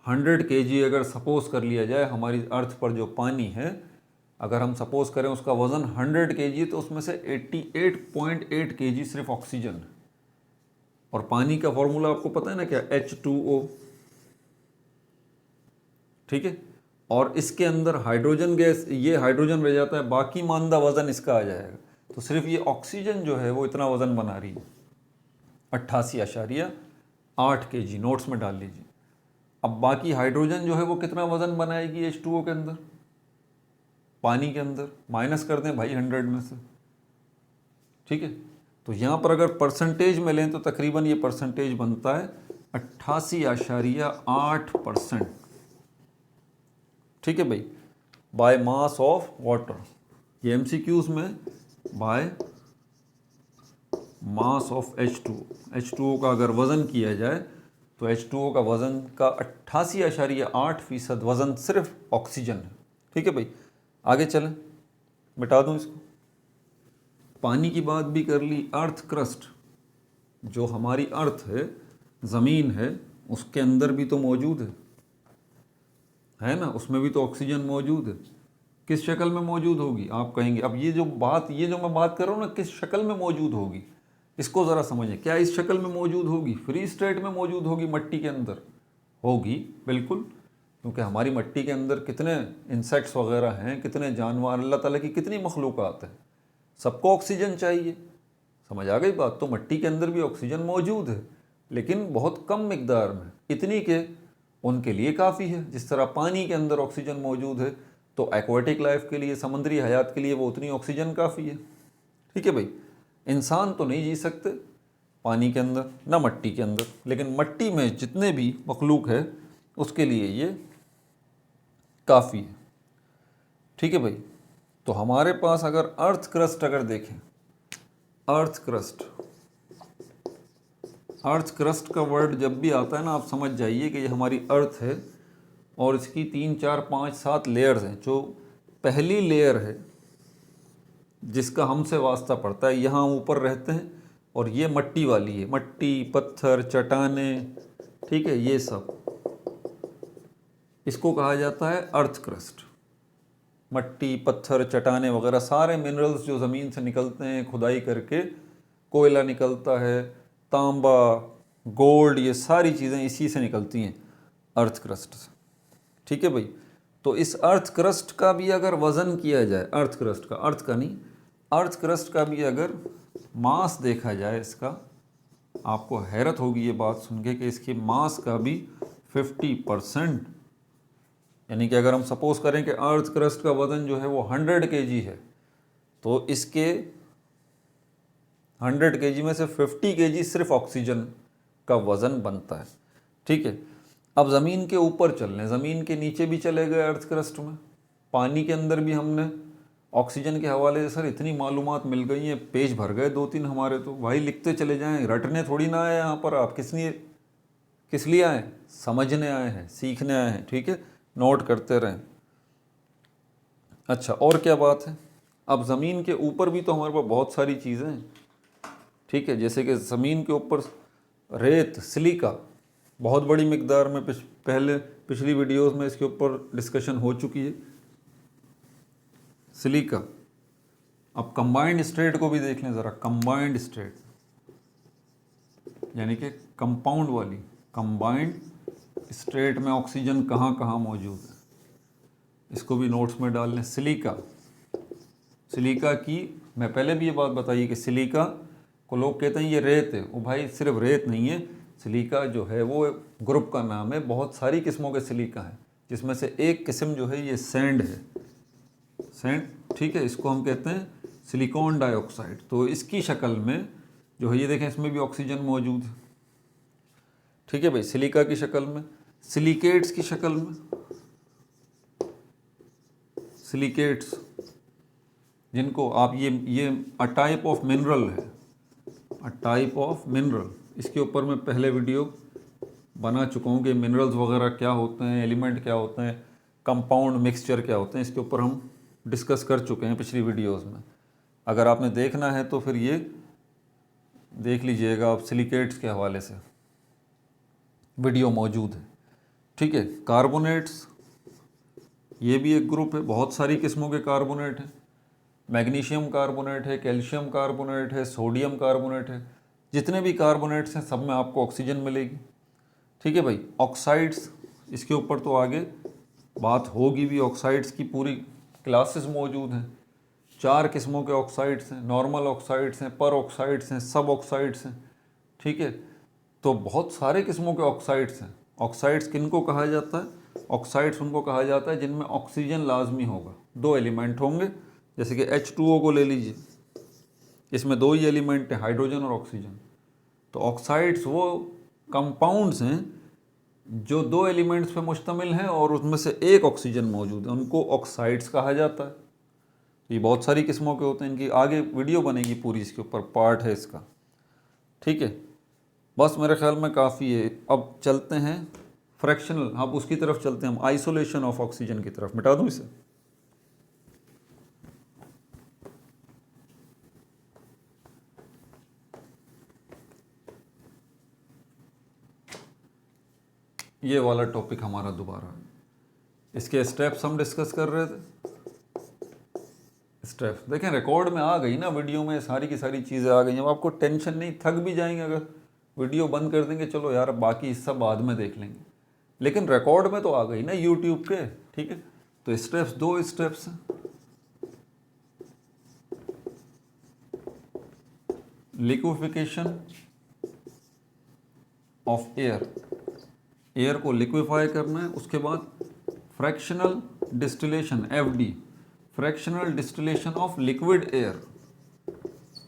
100 kg अगर सपोज़ कर लिया जाए, हमारी अर्थ पर जो पानी है अगर हम सपोज़ करें उसका वज़न 100 kg, तो उसमें से 88.8 kg सिर्फ ऑक्सीजन है। और पानी का फॉर्मूला आपको पता है ना क्या? H2O, ठीक है। और इसके अंदर हाइड्रोजन गैस, ये हाइड्रोजन रह जाता है, बाकी मानदा वज़न इसका आ जाएगा। तो सिर्फ ये ऑक्सीजन जो है वो इतना वज़न बना रही है, 88.8 kg, नोट्स में डाल लीजिए। अब बाकी हाइड्रोजन जो है वो कितना वज़न बनाएगी H2O के अंदर, पानी के अंदर? माइनस कर दें भाई 100 में से, ठीक है। तो यहाँ पर अगर परसेंटेज में लें तो तकरीबन ये परसेंटेज बनता है 88.8%, ठीक है भाई, बाय मास ऑफ वाटर। ये MCQs में बाय मास ऑफ H2O का अगर वज़न किया जाए तो H2O का वज़न का 88.8% वज़न सिर्फ ऑक्सीजन है, ठीक है भाई। आगे चलें, मिटा दूं इसको। पानी की बात भी कर ली, अर्थ क्रस्ट, जो हमारी अर्थ है, ज़मीन है, उसके अंदर भी तो मौजूद है ना, उसमें भी तो ऑक्सीजन मौजूद है। किस शक्ल में मौजूद होगी आप कहेंगे? अब ये जो मैं बात कर रहा हूँ ना, किस शक्ल में मौजूद होगी, इसको ज़रा समझें। क्या इस शक्ल में मौजूद होगी? फ्री स्टेट में मौजूद होगी, मट्टी के अंदर होगी, बिल्कुल, क्योंकि हमारी मट्टी के अंदर कितने इंसेक्ट्स वगैरह हैं, कितने जानवर, अल्लाह ताला की कितनी मखलूक़ात हैं, सबको ऑक्सीजन चाहिए, समझ आ गई बात। तो मट्टी के अंदर भी ऑक्सीजन मौजूद है, लेकिन बहुत कम मिकदार में, इतनी के उनके लिए काफ़ी है। जिस तरह पानी के अंदर ऑक्सीजन मौजूद है, तो एक्वेटिक लाइफ के लिए, समुद्री हयात के लिए वो उतनी ऑक्सीजन काफ़ी है, ठीक है भाई। इंसान तो नहीं जी सकते पानी के अंदर, ना मट्टी के अंदर, लेकिन मट्टी में जितने भी मखलूक है उसके लिए ये काफ़ी है, ठीक है भाई। तो हमारे पास अगर अर्थ क्रस्ट अगर देखें, अर्थ क्रस्ट का वर्ड जब भी आता है ना, आप समझ जाइए कि ये हमारी अर्थ है और इसकी 3, 4, 5, 7 लेयर्स हैं। जो पहली लेयर है जिसका हमसे वास्ता पड़ता है, यहाँ ऊपर रहते हैं, और ये मट्टी वाली है, मट्टी, पत्थर, चट्टानें, ठीक है, ये सब इसको कहा जाता है अर्थ क्रस्ट। मट्टी, पत्थर, चट्टाने वगैरह सारे मिनरल्स जो ज़मीन से निकलते हैं खुदाई करके, कोयला निकलता है, तांबा, गोल्ड, ये सारी चीज़ें इसी से निकलती हैं, अर्थ क्रस्ट से। ठीक है भाई। तो इस अर्थ क्रस्ट का भी अगर वज़न किया जाए, अर्थ क्रस्ट का, अर्थ का नहीं, अर्थ क्रस्ट का भी अगर मास देखा जाए इसका, आपको हैरत होगी ये बात सुन के कि इसके मास का भी 50%, यानी कि अगर हम सपोज करें कि अर्थ क्रस्ट का वज़न जो है वो 100 kg है, तो इसके 100 kg में से 50 kg सिर्फ ऑक्सीजन का वज़न बनता है। ठीक है। अब ज़मीन के ऊपर चल रहे हैं, ज़मीन के नीचे भी चले गए अर्थ क्रस्ट में, पानी के अंदर भी हमने ऑक्सीजन के हवाले से सर इतनी मालूमात मिल गई हैं, पेज भर गए 2-3 हमारे। तो भाई लिखते चले जाएं, रटने थोड़ी ना आए यहाँ पर। आप किस लिए आए? समझने आए हैं, सीखने आए हैं। ठीक है, नोट करते रहें। अच्छा, और क्या बात है, अब ज़मीन के ऊपर भी तो हमारे पास बहुत सारी चीज़ें हैं। ठीक है, जैसे कि ज़मीन के ऊपर रेत, सिलिका बहुत बड़ी मिकदार में पिछली वीडियोस में इसके ऊपर डिस्कशन हो चुकी है, सिलिका। अब कंबाइंड स्टेट को भी देख लें ज़रा। कंबाइंड स्टेट यानी कि कंपाउंड वाली, कंबाइंड स्टेट में ऑक्सीजन कहाँ कहाँ मौजूद है, इसको भी नोट्स में डाल लें। सिलिका, सिलिका की मैं पहले भी ये बात बताई कि सिलिका को लोग कहते हैं ये रेत है। वो भाई सिर्फ रेत नहीं है, सिलिका जो है वो ग्रुप का नाम है। बहुत सारी किस्मों के सिलिका हैं, जिसमें से एक किस्म जो है ये सैंड है, सैंड। ठीक है, इसको हम कहते हैं सिलिकॉन डाइऑक्साइड। तो इसकी शक्ल में जो है ये देखें, इसमें भी ऑक्सीजन मौजूद है। ठीक है भाई, सिलिका की शक्ल में। सिलिकेट्स की शक्ल में, सिलिकेट्स जिनको आप ये अ टाइप ऑफ मिनरल है, अ टाइप ऑफ मिनरल। इसके ऊपर मैं पहले वीडियो बना चुका हूँ कि मिनरल्स वगैरह क्या होते हैं, एलिमेंट क्या होते हैं, कंपाउंड मिक्सचर क्या होते हैं। इसके ऊपर हम डिस्कस कर चुके हैं पिछली वीडियोस में। अगर आपने देखना है तो फिर ये देख लीजिएगा आप, सिलिकेट्स के हवाले से वीडियो मौजूद है। ठीक है, कार्बोनेट्स, ये भी एक ग्रुप है, बहुत सारी किस्मों के कार्बोनेट हैं। मैग्नीशियम कार्बोनेट है, कैल्शियम कार्बोनेट है, सोडियम कार्बोनेट है। जितने भी कार्बोनेट्स हैं सब में आपको ऑक्सीजन मिलेगी। ठीक है भाई। ऑक्साइड्स, इसके ऊपर तो आगे बात होगी भी। ऑक्साइड्स की पूरी क्लासेस मौजूद हैं। 4 किस्मों के ऑक्साइड्स हैं, नॉर्मल ऑक्साइड्स हैं, पर ऑक्साइड्स हैं, सब ऑक्साइड्स हैं। ठीक है, तो बहुत सारे किस्मों के ऑक्साइड्स हैं। ऑक्साइड्स किनको कहा जाता है? ऑक्साइड्स उनको कहा जाता है जिनमें ऑक्सीजन लाजमी होगा, 2 एलिमेंट होंगे। जैसे कि H2O को ले लीजिए, इसमें 2 ही एलिमेंट हैं, हाइड्रोजन और ऑक्सीजन। तो ऑक्साइड्स वो कंपाउंड्स हैं जो 2 एलिमेंट्स पे मुश्तमिल हैं और उसमें से एक ऑक्सीजन मौजूद है, उनको ऑक्साइड्स कहा जाता है। ये बहुत सारी किस्मों के होते हैं, इनकी आगे वीडियो बनेगी पूरी, इसके ऊपर पार्ट है इसका। ठीक है, बस मेरे ख्याल में काफ़ी है। अब चलते हैं फ्रैक्शनल, अब उसकी तरफ चलते हैं हम, आइसोलेशन ऑफ ऑक्सीजन की तरफ। मिटा दूँ इसे? ये वाला टॉपिक हमारा दोबारा, इसके स्टेप्स हम डिस्कस कर रहे थे। स्टेप्स देखें, रिकॉर्ड में आ गई ना, वीडियो में सारी की सारी चीज़ें आ गई। अब आपको टेंशन नहीं, थक भी जाएंगे अगर वीडियो बंद कर देंगे, चलो यार बाकी हिस्सा बाद में देख लेंगे, लेकिन रिकॉर्ड में तो आ गई ना यूट्यूब पे। ठीक है, तो स्टेप्स 2 स्टेप्स हैं। लिक्विफिकेशन ऑफ एयर, एयर को लिक्विफाई करना है। उसके बाद fractional distillation, FD, fractional distillation of liquid air,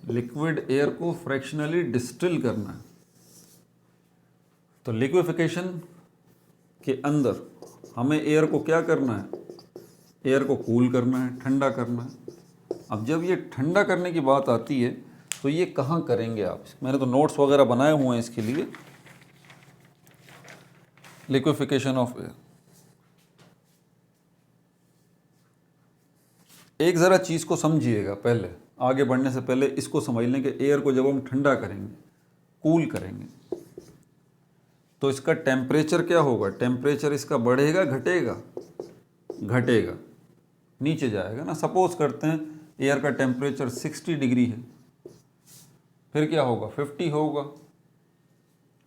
liquid air को फ्रैक्शनली डिस्टिल करना है। तो लिक्विफिकेशन के अंदर हमें एयर को क्या करना है? एयर को कूल करना है, ठंडा करना है। अब जब ये ठंडा करने की बात आती है तो ये कहाँ करेंगे आप? मैंने तो नोट्स वगैरह बनाए हुए हैं इसके लिए। लिक्विफिकेशन ऑफ एयर, एक ज़रा चीज़ को समझिएगा, पहले आगे बढ़ने से पहले इसको समझ लें कि एयर को जब हम ठंडा करेंगे, कूल करेंगे, तो इसका टेम्परेचर क्या होगा, टेम्परेचर इसका बढ़ेगा घटेगा, घटेगा, नीचे जाएगा ना। सपोज करते हैं एयर का टेम्परेचर 60 डिग्री है, फिर क्या होगा, 50 होगा,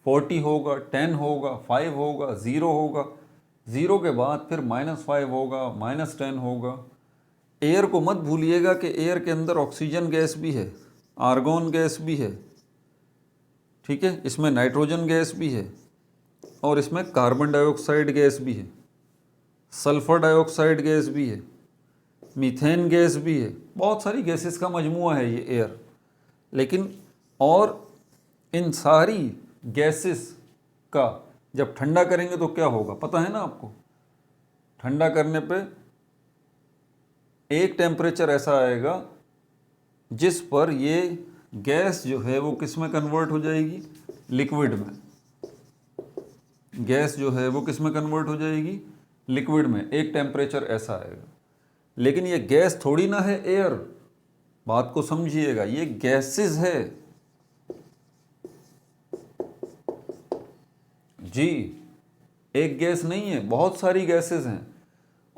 40 होगा, 10 होगा, 5 होगा, 0 होगा, 0 के बाद फिर -5 होगा, -10 होगा। एयर को मत भूलिएगा कि एयर के अंदर ऑक्सीजन गैस भी है, आर्गॉन गैस भी है, ठीक है, इसमें नाइट्रोजन गैस भी है और इसमें कार्बन डाइऑक्साइड गैस भी है, सल्फर डाइऑक्साइड गैस भी है, मीथेन गैस भी है, बहुत सारी गैसेस का मजमूआ है ये एयर। लेकिन और इन सारी गैसेस का जब ठंडा करेंगे तो क्या होगा पता है ना आपको, ठंडा करने पे एक टेम्परेचर ऐसा आएगा जिस पर ये गैस जो है वो किस में कन्वर्ट हो जाएगी, लिक्विड में। गैस जो है वो किस में कन्वर्ट हो जाएगी, लिक्विड में। एक टेम्परेचर ऐसा आएगा, लेकिन ये गैस थोड़ी ना है एयर, बात को समझिएगा, ये गैसेस है जी, एक गैस नहीं है, बहुत सारी गैसेस हैं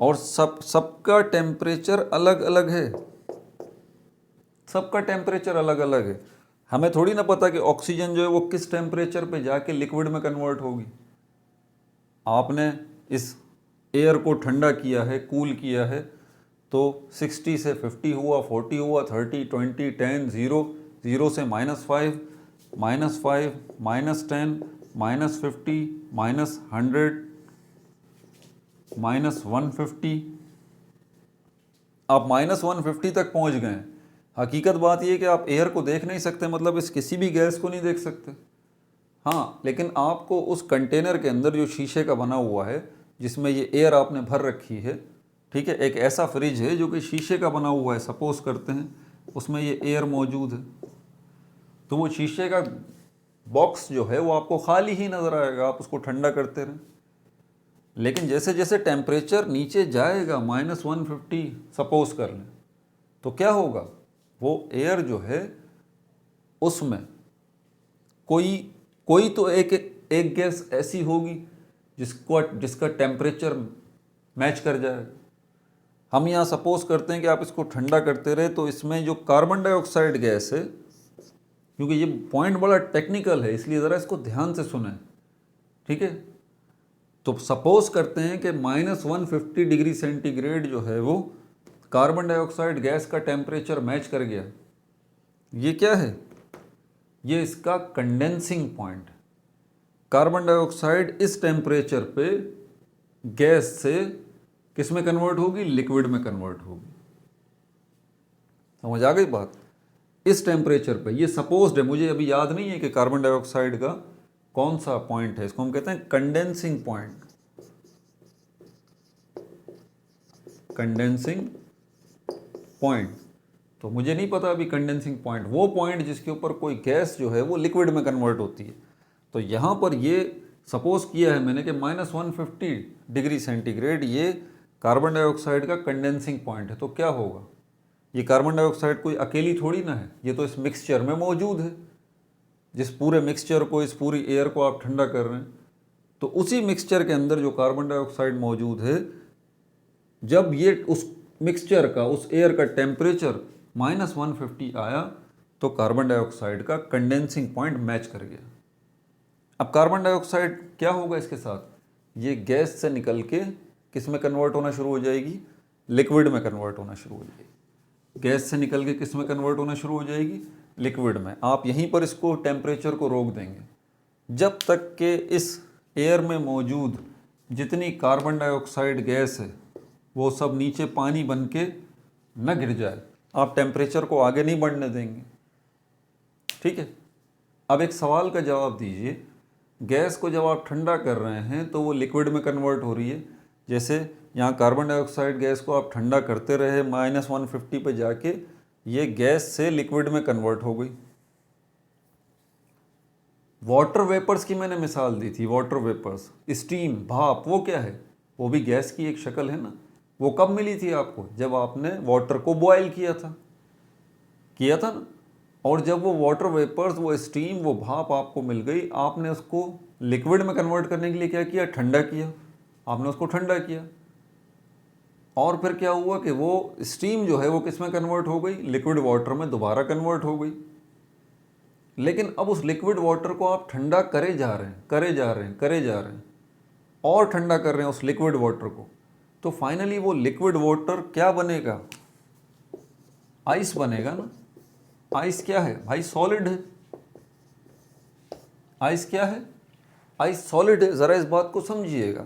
और सबका टेम्परेचर अलग अलग है, सबका टेम्परेचर अलग अलग है। हमें थोड़ी ना पता कि ऑक्सीजन जो है वो किस टेम्परेचर पे जाके लिक्विड में कन्वर्ट होगी। आपने इस एयर को ठंडा किया है, कूल किया है, तो 60 से 50 हुआ, 40 हुआ, 30, 20, 10, 0, 0 से -5, -5, -10, -50, -100, -150, आप -150 तक पहुंच गए। हकीकत बात यह कि आप एयर को देख नहीं सकते, मतलब इस किसी भी गैस को नहीं देख सकते। हाँ, लेकिन आपको उस कंटेनर के अंदर जो शीशे का बना हुआ है, जिसमें ये एयर आपने भर रखी है, ठीक है, एक ऐसा फ्रिज है जो कि शीशे का बना हुआ है, सपोज करते हैं उसमें ये एयर मौजूद है, तो वो शीशे का बॉक्स जो है वो आपको खाली ही नज़र आएगा, आप उसको ठंडा करते रहें। लेकिन जैसे जैसे टेम्परेचर नीचे जाएगा, -150 सपोज कर लें, तो क्या होगा, वो एयर जो है उसमें कोई तो एक गैस ऐसी होगी जिसका टेम्परेचर मैच कर जाएगा। हम यहाँ सपोज करते हैं कि आप इसको ठंडा करते रहे, तो इसमें जो कार्बन डाइऑक्साइड गैस है, क्योंकि ये पॉइंट बड़ा टेक्निकल है इसलिए ज़रा इसको ध्यान से सुनें, ठीक है। तो सपोज करते हैं कि -150 डिग्री सेंटीग्रेड जो है वो कार्बन डाइऑक्साइड गैस का टेम्परेचर मैच कर गया। ये क्या है, ये इसका कंडेंसिंग पॉइंट। कार्बन डाइऑक्साइड इस टेम्परेचर पे गैस से किस में कन्वर्ट होगी, लिक्विड में कन्वर्ट होगी। समझ आ गई बात। इस टेम्परेचर पे ये सपोज्ड है, मुझे अभी याद नहीं है कि कार्बन डाइऑक्साइड का कौन सा पॉइंट है, इसको हम कहते हैं कंडेंसिंग पॉइंट। कंडेंसिंग पॉइंट, तो मुझे नहीं पता अभी कंडेंसिंग पॉइंट, वो पॉइंट जिसके ऊपर कोई गैस जो है वो लिक्विड में कन्वर्ट होती है। तो यहाँ पर ये सपोज किया है मैंने कि -150 डिग्री सेंटीग्रेड ये कार्बन डाइऑक्साइड का कंडेंसिंग पॉइंट है। तो क्या होगा, ये कार्बन डाइऑक्साइड कोई अकेली थोड़ी ना है, ये तो इस मिक्सचर में मौजूद है। जिस पूरे मिक्सचर को, इस पूरी एयर को आप ठंडा कर रहे हैं, तो उसी मिक्सचर के अंदर जो कार्बन डाइऑक्साइड मौजूद है, जब ये उस मिक्सचर का, उस एयर का टेम्परेचर -150 आया, तो कार्बन डाइऑक्साइड का कंडेंसिंग पॉइंट मैच कर गया। अब कार्बन डाइऑक्साइड क्या होगा इसके साथ, ये गैस से निकल के किस में कन्वर्ट होना शुरू हो जाएगी, लिक्विड में कन्वर्ट होना शुरू हो जाएगी। गैस से निकल के किस में कन्वर्ट होना शुरू हो जाएगी, लिक्विड में। आप यहीं पर इसको टेम्परेचर को रोक देंगे जब तक कि इस एयर में मौजूद जितनी कार्बन डाइऑक्साइड गैस है वो सब नीचे पानी बन के न गिर जाए। आप टेम्परेचर को आगे नहीं बढ़ने देंगे, ठीक है। अब एक सवाल का जवाब दीजिए, गैस को जब आप ठंडा कर रहे हैं तो वो लिक्विड में कन्वर्ट हो रही है। जैसे यहाँ कार्बन डाइऑक्साइड गैस को आप ठंडा करते रहे, -150 पे जाके ये गैस से लिक्विड में कन्वर्ट हो गई। वाटर वेपर्स की मैंने मिसाल दी थी, वाटर वेपर्स, स्टीम, भाप, वो क्या है, वो भी गैस की एक शक्ल है ना। वो कब मिली थी आपको, जब आपने वाटर को बॉयल किया था ना। और जब वो वाटर वेपर्स, वो स्टीम, वो भाप आपको मिल गई, आपने उसको लिक्विड में कन्वर्ट करने के लिए क्या किया, ठंडा किया, आपने उसको ठंडा किया। और फिर क्या हुआ कि वो स्टीम जो है वो किस में कन्वर्ट हो गई, लिक्विड वाटर में दोबारा कन्वर्ट हो गई। लेकिन अब उस लिक्विड वाटर को आप ठंडा करे जा रहे हैं, करे जा रहे हैं, करे जा रहे हैं, और ठंडा कर रहे हैं उस लिक्विड वाटर को, तो फाइनली वो लिक्विड वाटर क्या बनेगा, आइस बनेगा ना। आइस क्या है भाई, सॉलिड है। आइस क्या है, आइस सॉलिड है। ज़रा इस बात को समझिएगा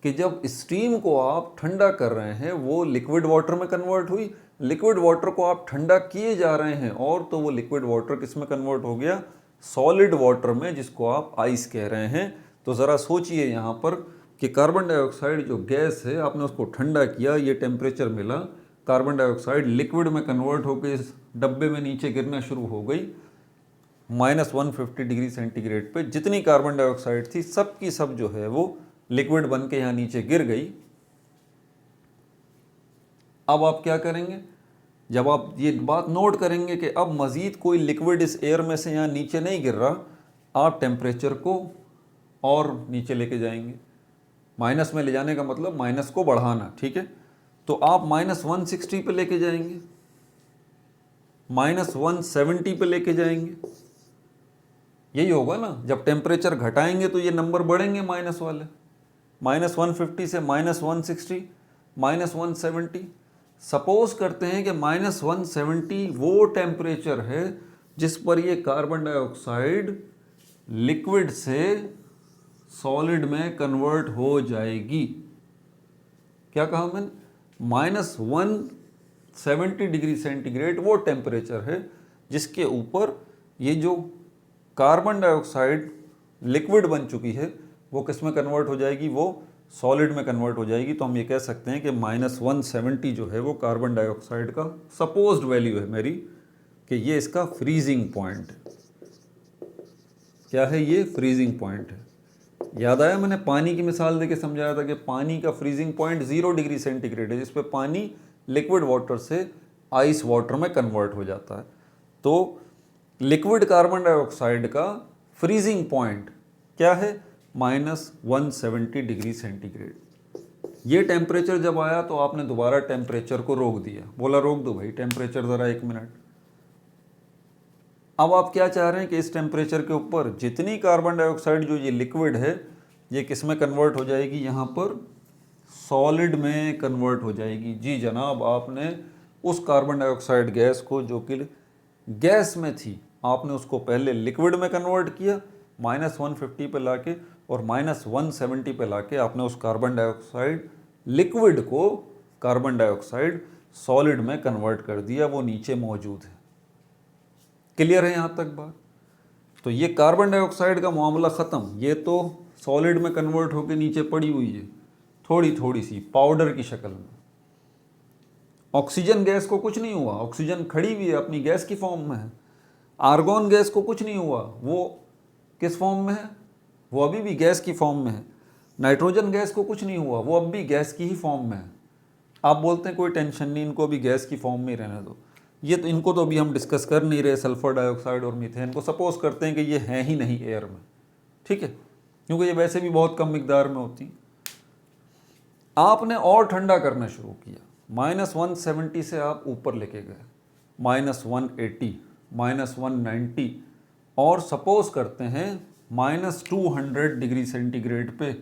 कि जब स्टीम को आप ठंडा कर रहे हैं वो लिक्विड वाटर में कन्वर्ट हुई, लिक्विड वाटर को आप ठंडा किए जा रहे हैं, और तो वो लिक्विड वाटर किस में कन्वर्ट हो गया, सॉलिड वाटर में, जिसको आप आइस कह रहे हैं। तो ज़रा सोचिए यहाँ पर कि कार्बन डाइऑक्साइड जो गैस है, आपने उसको ठंडा किया, ये टेम्परेचर मिला, कार्बन डाइऑक्साइड लिक्विड में कन्वर्ट होकर इस डब्बे में नीचे गिरना शुरू हो गई। -150 डिग्री सेंटीग्रेड पे जितनी कार्बन डाइऑक्साइड थी सब की सब जो है वो लिक्विड बन के यहाँ नीचे गिर गई। अब आप क्या करेंगे, जब आप ये बात नोट करेंगे कि अब मज़ीद कोई लिक्विड इस एयर में से यहाँ नीचे नहीं गिर रहा, आप टेम्परेचर को और नीचे लेके जाएंगे। माइनस में ले जाने का मतलब माइनस को बढ़ाना, ठीक है। तो आप -160 पे लेके जाएंगे, -170 पे लेके जाएंगे। यही होगा ना, जब टेम्परेचर घटाएंगे तो ये नंबर बढ़ेंगे माइनस वाले। -150 से -160, -170। सपोज करते हैं कि -170 वो टेम्परेचर है जिस पर ये कार्बन डाइऑक्साइड लिक्विड से सॉलिड में कन्वर्ट हो जाएगी। क्या कहा मैंने, -170 डिग्री सेंटीग्रेड वो टेम्परेचर है जिसके ऊपर ये जो कार्बन डाइऑक्साइड लिक्विड बन चुकी है वो किस में कन्वर्ट हो जाएगी, वो सॉलिड में कन्वर्ट हो जाएगी। तो हम ये कह सकते हैं कि -170 जो है वो कार्बन डाइऑक्साइड का सपोज्ड वैल्यू है मेरी, कि ये इसका फ्रीजिंग पॉइंट है। क्या है ये, फ्रीजिंग पॉइंट है। याद आया, मैंने पानी की मिसाल देके समझाया था कि पानी का फ्रीजिंग पॉइंट 0 डिग्री सेंटीग्रेड है, जिसपे पानी लिक्विड वाटर से आइस वाटर में कन्वर्ट हो जाता है। तो लिक्विड कार्बन डाइऑक्साइड का फ्रीजिंग पॉइंट क्या है, -170 डिग्री सेंटीग्रेड। ये टेम्परेचर जब आया तो आपने दोबारा टेम्परेचर को रोक दिया, बोला रोक दो भाई टेम्परेचर ज़रा 1 मिनट। अब आप क्या चाह रहे हैं कि इस टेम्परेचर के ऊपर जितनी कार्बन डाइऑक्साइड जो ये लिक्विड है ये किस में कन्वर्ट हो जाएगी, यहाँ पर सॉलिड में कन्वर्ट हो जाएगी। जी जनाब, आपने उस कार्बन डाइऑक्साइड गैस को जो कि गैस में थी, आपने उसको पहले लिक्विड में कन्वर्ट किया -150 पे लाके, और -170 पे लाके आपने उस कार्बन डाइऑक्साइड लिक्विड को कार्बन डाइऑक्साइड सॉलिड में कन्वर्ट कर दिया, वो नीचे मौजूद है। क्लियर है यहाँ तक बात। तो ये कार्बन डाइऑक्साइड का मामला ख़त्म, ये तो सॉलिड में कन्वर्ट होकर नीचे पड़ी हुई है थोड़ी थोड़ी सी पाउडर की शक्ल में। ऑक्सीजन गैस को कुछ नहीं हुआ, ऑक्सीजन खड़ी हुई है अपनी गैस की फॉर्म में है। आर्गॉन गैस को कुछ नहीं हुआ, वो किस फॉर्म में है, वो अभी भी गैस की फॉर्म में है। नाइट्रोजन गैस को कुछ नहीं हुआ, वो अब भी गैस की ही फॉर्म में है। आप बोलते हैं कोई टेंशन नहीं, इनको अभी गैस की फॉर्म में ही रहने दो। ये तो इनको तो अभी हम डिस्कस कर नहीं रहे, सल्फर डाइऑक्साइड और मीथेन को सपोज करते हैं कि ये हैं ही नहीं एयर में, ठीक है, क्योंकि ये वैसे भी बहुत कम मिकदार में होती। आपने और ठंडा करना शुरू किया, -170 से आप ऊपर लेके गए, -180, -190, और सपोज करते हैं -200 डिग्री सेंटीग्रेड पे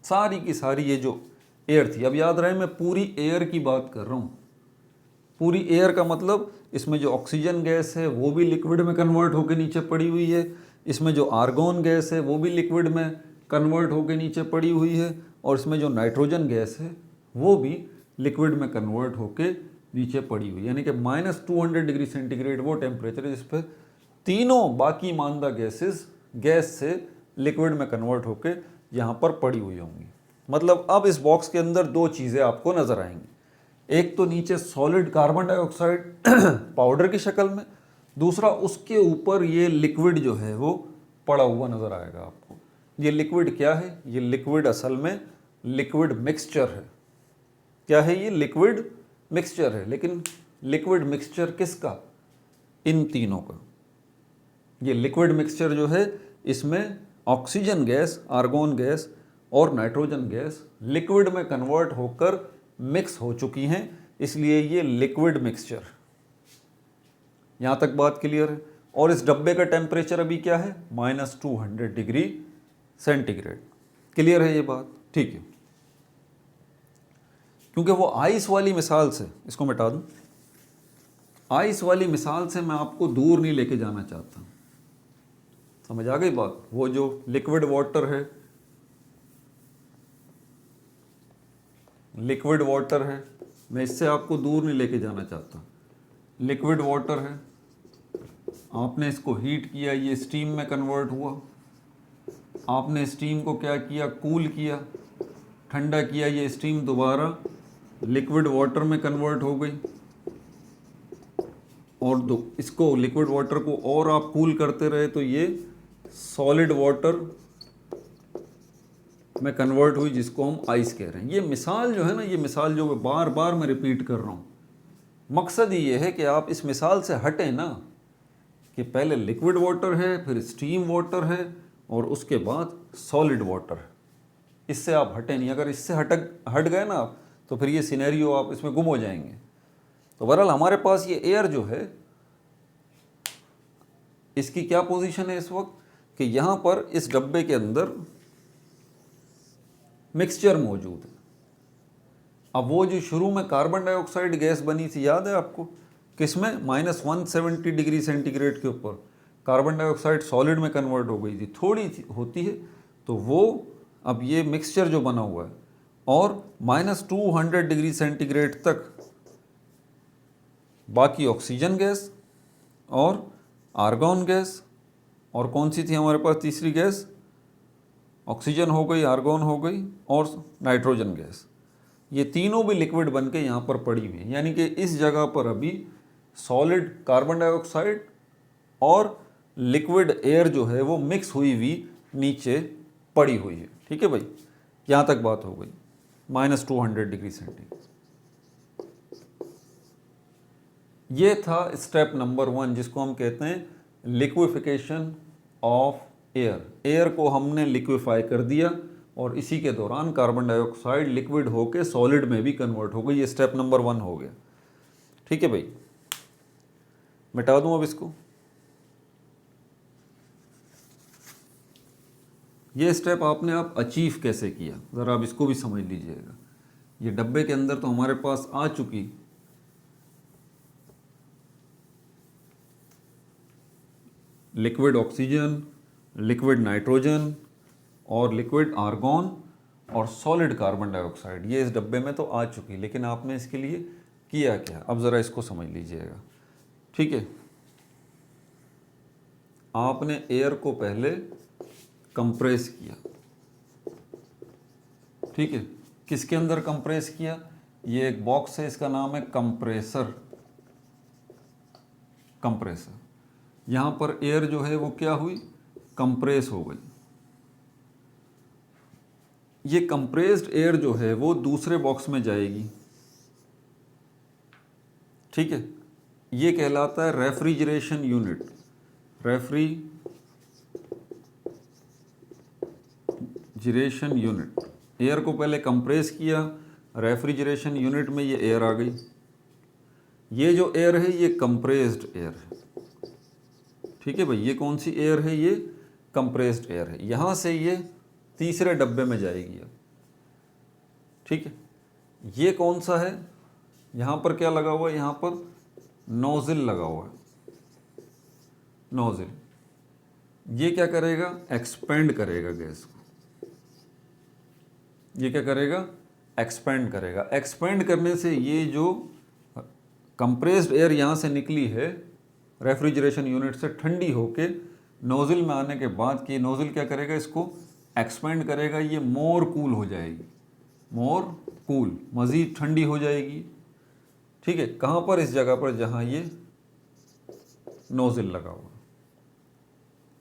सारी की सारी ये जो एयर थी। अब याद रहे मैं पूरी एयर की बात कर रहा हूँ। पूरी एयर का मतलब इसमें जो ऑक्सीजन गैस है वो भी लिक्विड में कन्वर्ट होकर नीचे पड़ी हुई है, इसमें जो आर्गॉन गैस है वो भी लिक्विड में कन्वर्ट होकर नीचे पड़ी हुई है, और इसमें जो नाइट्रोजन गैस है वो भी लिक्विड में कन्वर्ट होकर नीचे पड़ी हुई है। यानी कि -200 डिग्री सेंटीग्रेड वो टेम्परेचर है जिस पर तीनों बाकी मानदा गैसेस गैस से लिक्विड में कन्वर्ट होकर यहाँ पर पड़ी हुई होंगी। मतलब अब इस बॉक्स के अंदर दो चीज़ें आपको नज़र आएंगी, एक तो नीचे सॉलिड कार्बन डाइऑक्साइड पाउडर की शक्ल में, दूसरा उसके ऊपर ये लिक्विड जो है वो पड़ा हुआ नज़र आएगा आपको। ये लिक्विड क्या है, ये लिक्विड असल में लिक्विड मिक्सचर है। क्या है ये, लिक्विड मिक्सचर है। लेकिन लिक्विड मिक्सचर किसका? इन तीनों का। ये लिक्विड मिक्सचर जो है इसमें ऑक्सीजन गैस, आर्गोन गैस और नाइट्रोजन गैस लिक्विड में कन्वर्ट होकर मिक्स हो चुकी हैं, इसलिए ये लिक्विड मिक्सचर। यहाँ तक बात क्लियर है? और इस डब्बे का टेम्परेचर अभी क्या है? -200 डिग्री सेंटीग्रेड। क्लियर है ये बात? ठीक है। क्योंकि वो आइस वाली मिसाल से, इसको मिटा दूं, आइस वाली मिसाल से मैं आपको दूर नहीं लेके जाना चाहता। समझ आ गई बात? वो जो लिक्विड वाटर है, लिक्विड वाटर है, मैं इससे आपको दूर नहीं लेके जाना चाहता। लिक्विड वाटर है, आपने इसको हीट किया, ये स्टीम में कन्वर्ट हुआ, आपने स्टीम को क्या किया? कूल किया, ठंडा किया, ये स्टीम दोबारा लिक्विड वाटर में कन्वर्ट हो गई, और इसको लिक्विड वाटर को और आप कूल करते रहे तो ये सॉलिड वाटर में कन्वर्ट हुई, जिसको हम आइस कह रहे हैं। ये मिसाल जो है ना, ये मिसाल जो बार बार मैं रिपीट कर रहा हूँ, मकसद ही ये है कि आप इस मिसाल से हटें ना, कि पहले लिक्विड वाटर है, फिर स्टीम वाटर है, और उसके बाद सॉलिड वाटर है। इससे आप हटें नहीं। अगर इससे हट गए ना आप, तो फिर ये सिनेरियो आप इसमें गुम हो जाएंगे। तो बहरहाल हमारे पास ये एयर जो है, इसकी क्या पोजीशन है इस वक्त, कि यहाँ पर इस डब्बे के अंदर मिक्सचर मौजूद है। अब वो जो शुरू में कार्बन डाइऑक्साइड गैस बनी थी, याद है आपको? किसमें? -170 डिग्री सेंटीग्रेड के ऊपर कार्बन डाइऑक्साइड सॉलिड में कन्वर्ट हो गई थी, थोड़ी होती है। तो वो अब ये मिक्सचर जो बना हुआ है, और -200 डिग्री सेंटीग्रेड तक बाकी ऑक्सीजन गैस और आर्गॉन गैस, और कौन सी थी हमारे पास तीसरी गैस? ऑक्सीजन हो गई, आर्गॉन हो गई, और नाइट्रोजन गैस। ये तीनों भी लिक्विड बन के यहाँ पर पड़ी हुई है। यानी कि इस जगह पर अभी सॉलिड कार्बन डाइऑक्साइड और लिक्विड एयर जो है वो मिक्स हुई हुई नीचे पड़ी हुई है। ठीक है भाई, यहाँ तक बात हो गई। -200 डिग्री सेंटीग्रेड। ये था स्टेप नंबर 1, जिसको हम कहते हैं लिक्विफिकेशन ऑफ एयर। एयर को हमने लिक्विफाई कर दिया, और इसी के दौरान कार्बन डाइऑक्साइड लिक्विड होके सॉलिड में भी कन्वर्ट हो गई। ये स्टेप नंबर 1 हो गया। ठीक है भाई, मिटा दूं अब इसको। ये स्टेप आपने आप अचीव कैसे किया, ज़रा आप इसको भी समझ लीजिएगा। ये डब्बे के अंदर तो हमारे पास आ चुकी लिक्विड ऑक्सीजन, लिक्विड नाइट्रोजन और लिक्विड आर्गॉन और सॉलिड कार्बन डाइऑक्साइड, ये इस डब्बे में तो आ चुकी। लेकिन आपने इसके लिए किया क्या, अब ज़रा इसको समझ लीजिएगा। ठीक है, आपने एयर को पहले कंप्रेस किया। ठीक है, किसके अंदर कंप्रेस किया? ये एक बॉक्स है, इसका नाम है कंप्रेसर। कंप्रेसर, यहाँ पर एयर जो है वो क्या हुई? कंप्रेस हो गई। ये कंप्रेस्ड एयर जो है वो दूसरे बॉक्स में जाएगी। ठीक है, ये कहलाता है refrigeration unit. Refrigeration unit. Air को पहले कंप्रेस किया, रेफ्रिजरेशन यूनिट में ये एयर आ गई। ये जो एयर है ये कंप्रेस्ड एयर है। ठीक है भाई, ये कौन सी एयर है? ये कंप्रेस्ड एयर है। यहाँ से ये तीसरे डब्बे में जाएगी अब। ठीक है, ये कौन सा है? यहाँ पर क्या लगा हुआ है? यहाँ पर नोजल लगा हुआ है। नोजल ये क्या करेगा? एक्सपेंड करेगा गैस को। ये क्या करेगा? एक्सपेंड करेगा। एक्सपेंड करने से ये जो कंप्रेस्ड एयर यहाँ से निकली है रेफ्रिजरेशन यूनिट से, ठंडी होके नोजल में आने के बाद कि नोजल क्या करेगा? इसको एक्सपेंड करेगा। ये मोर कूल हो जाएगी, मोर कूल, मज़ीद ठंडी हो जाएगी। ठीक है, कहाँ पर? इस जगह पर जहाँ ये नोजल लगा हुआ।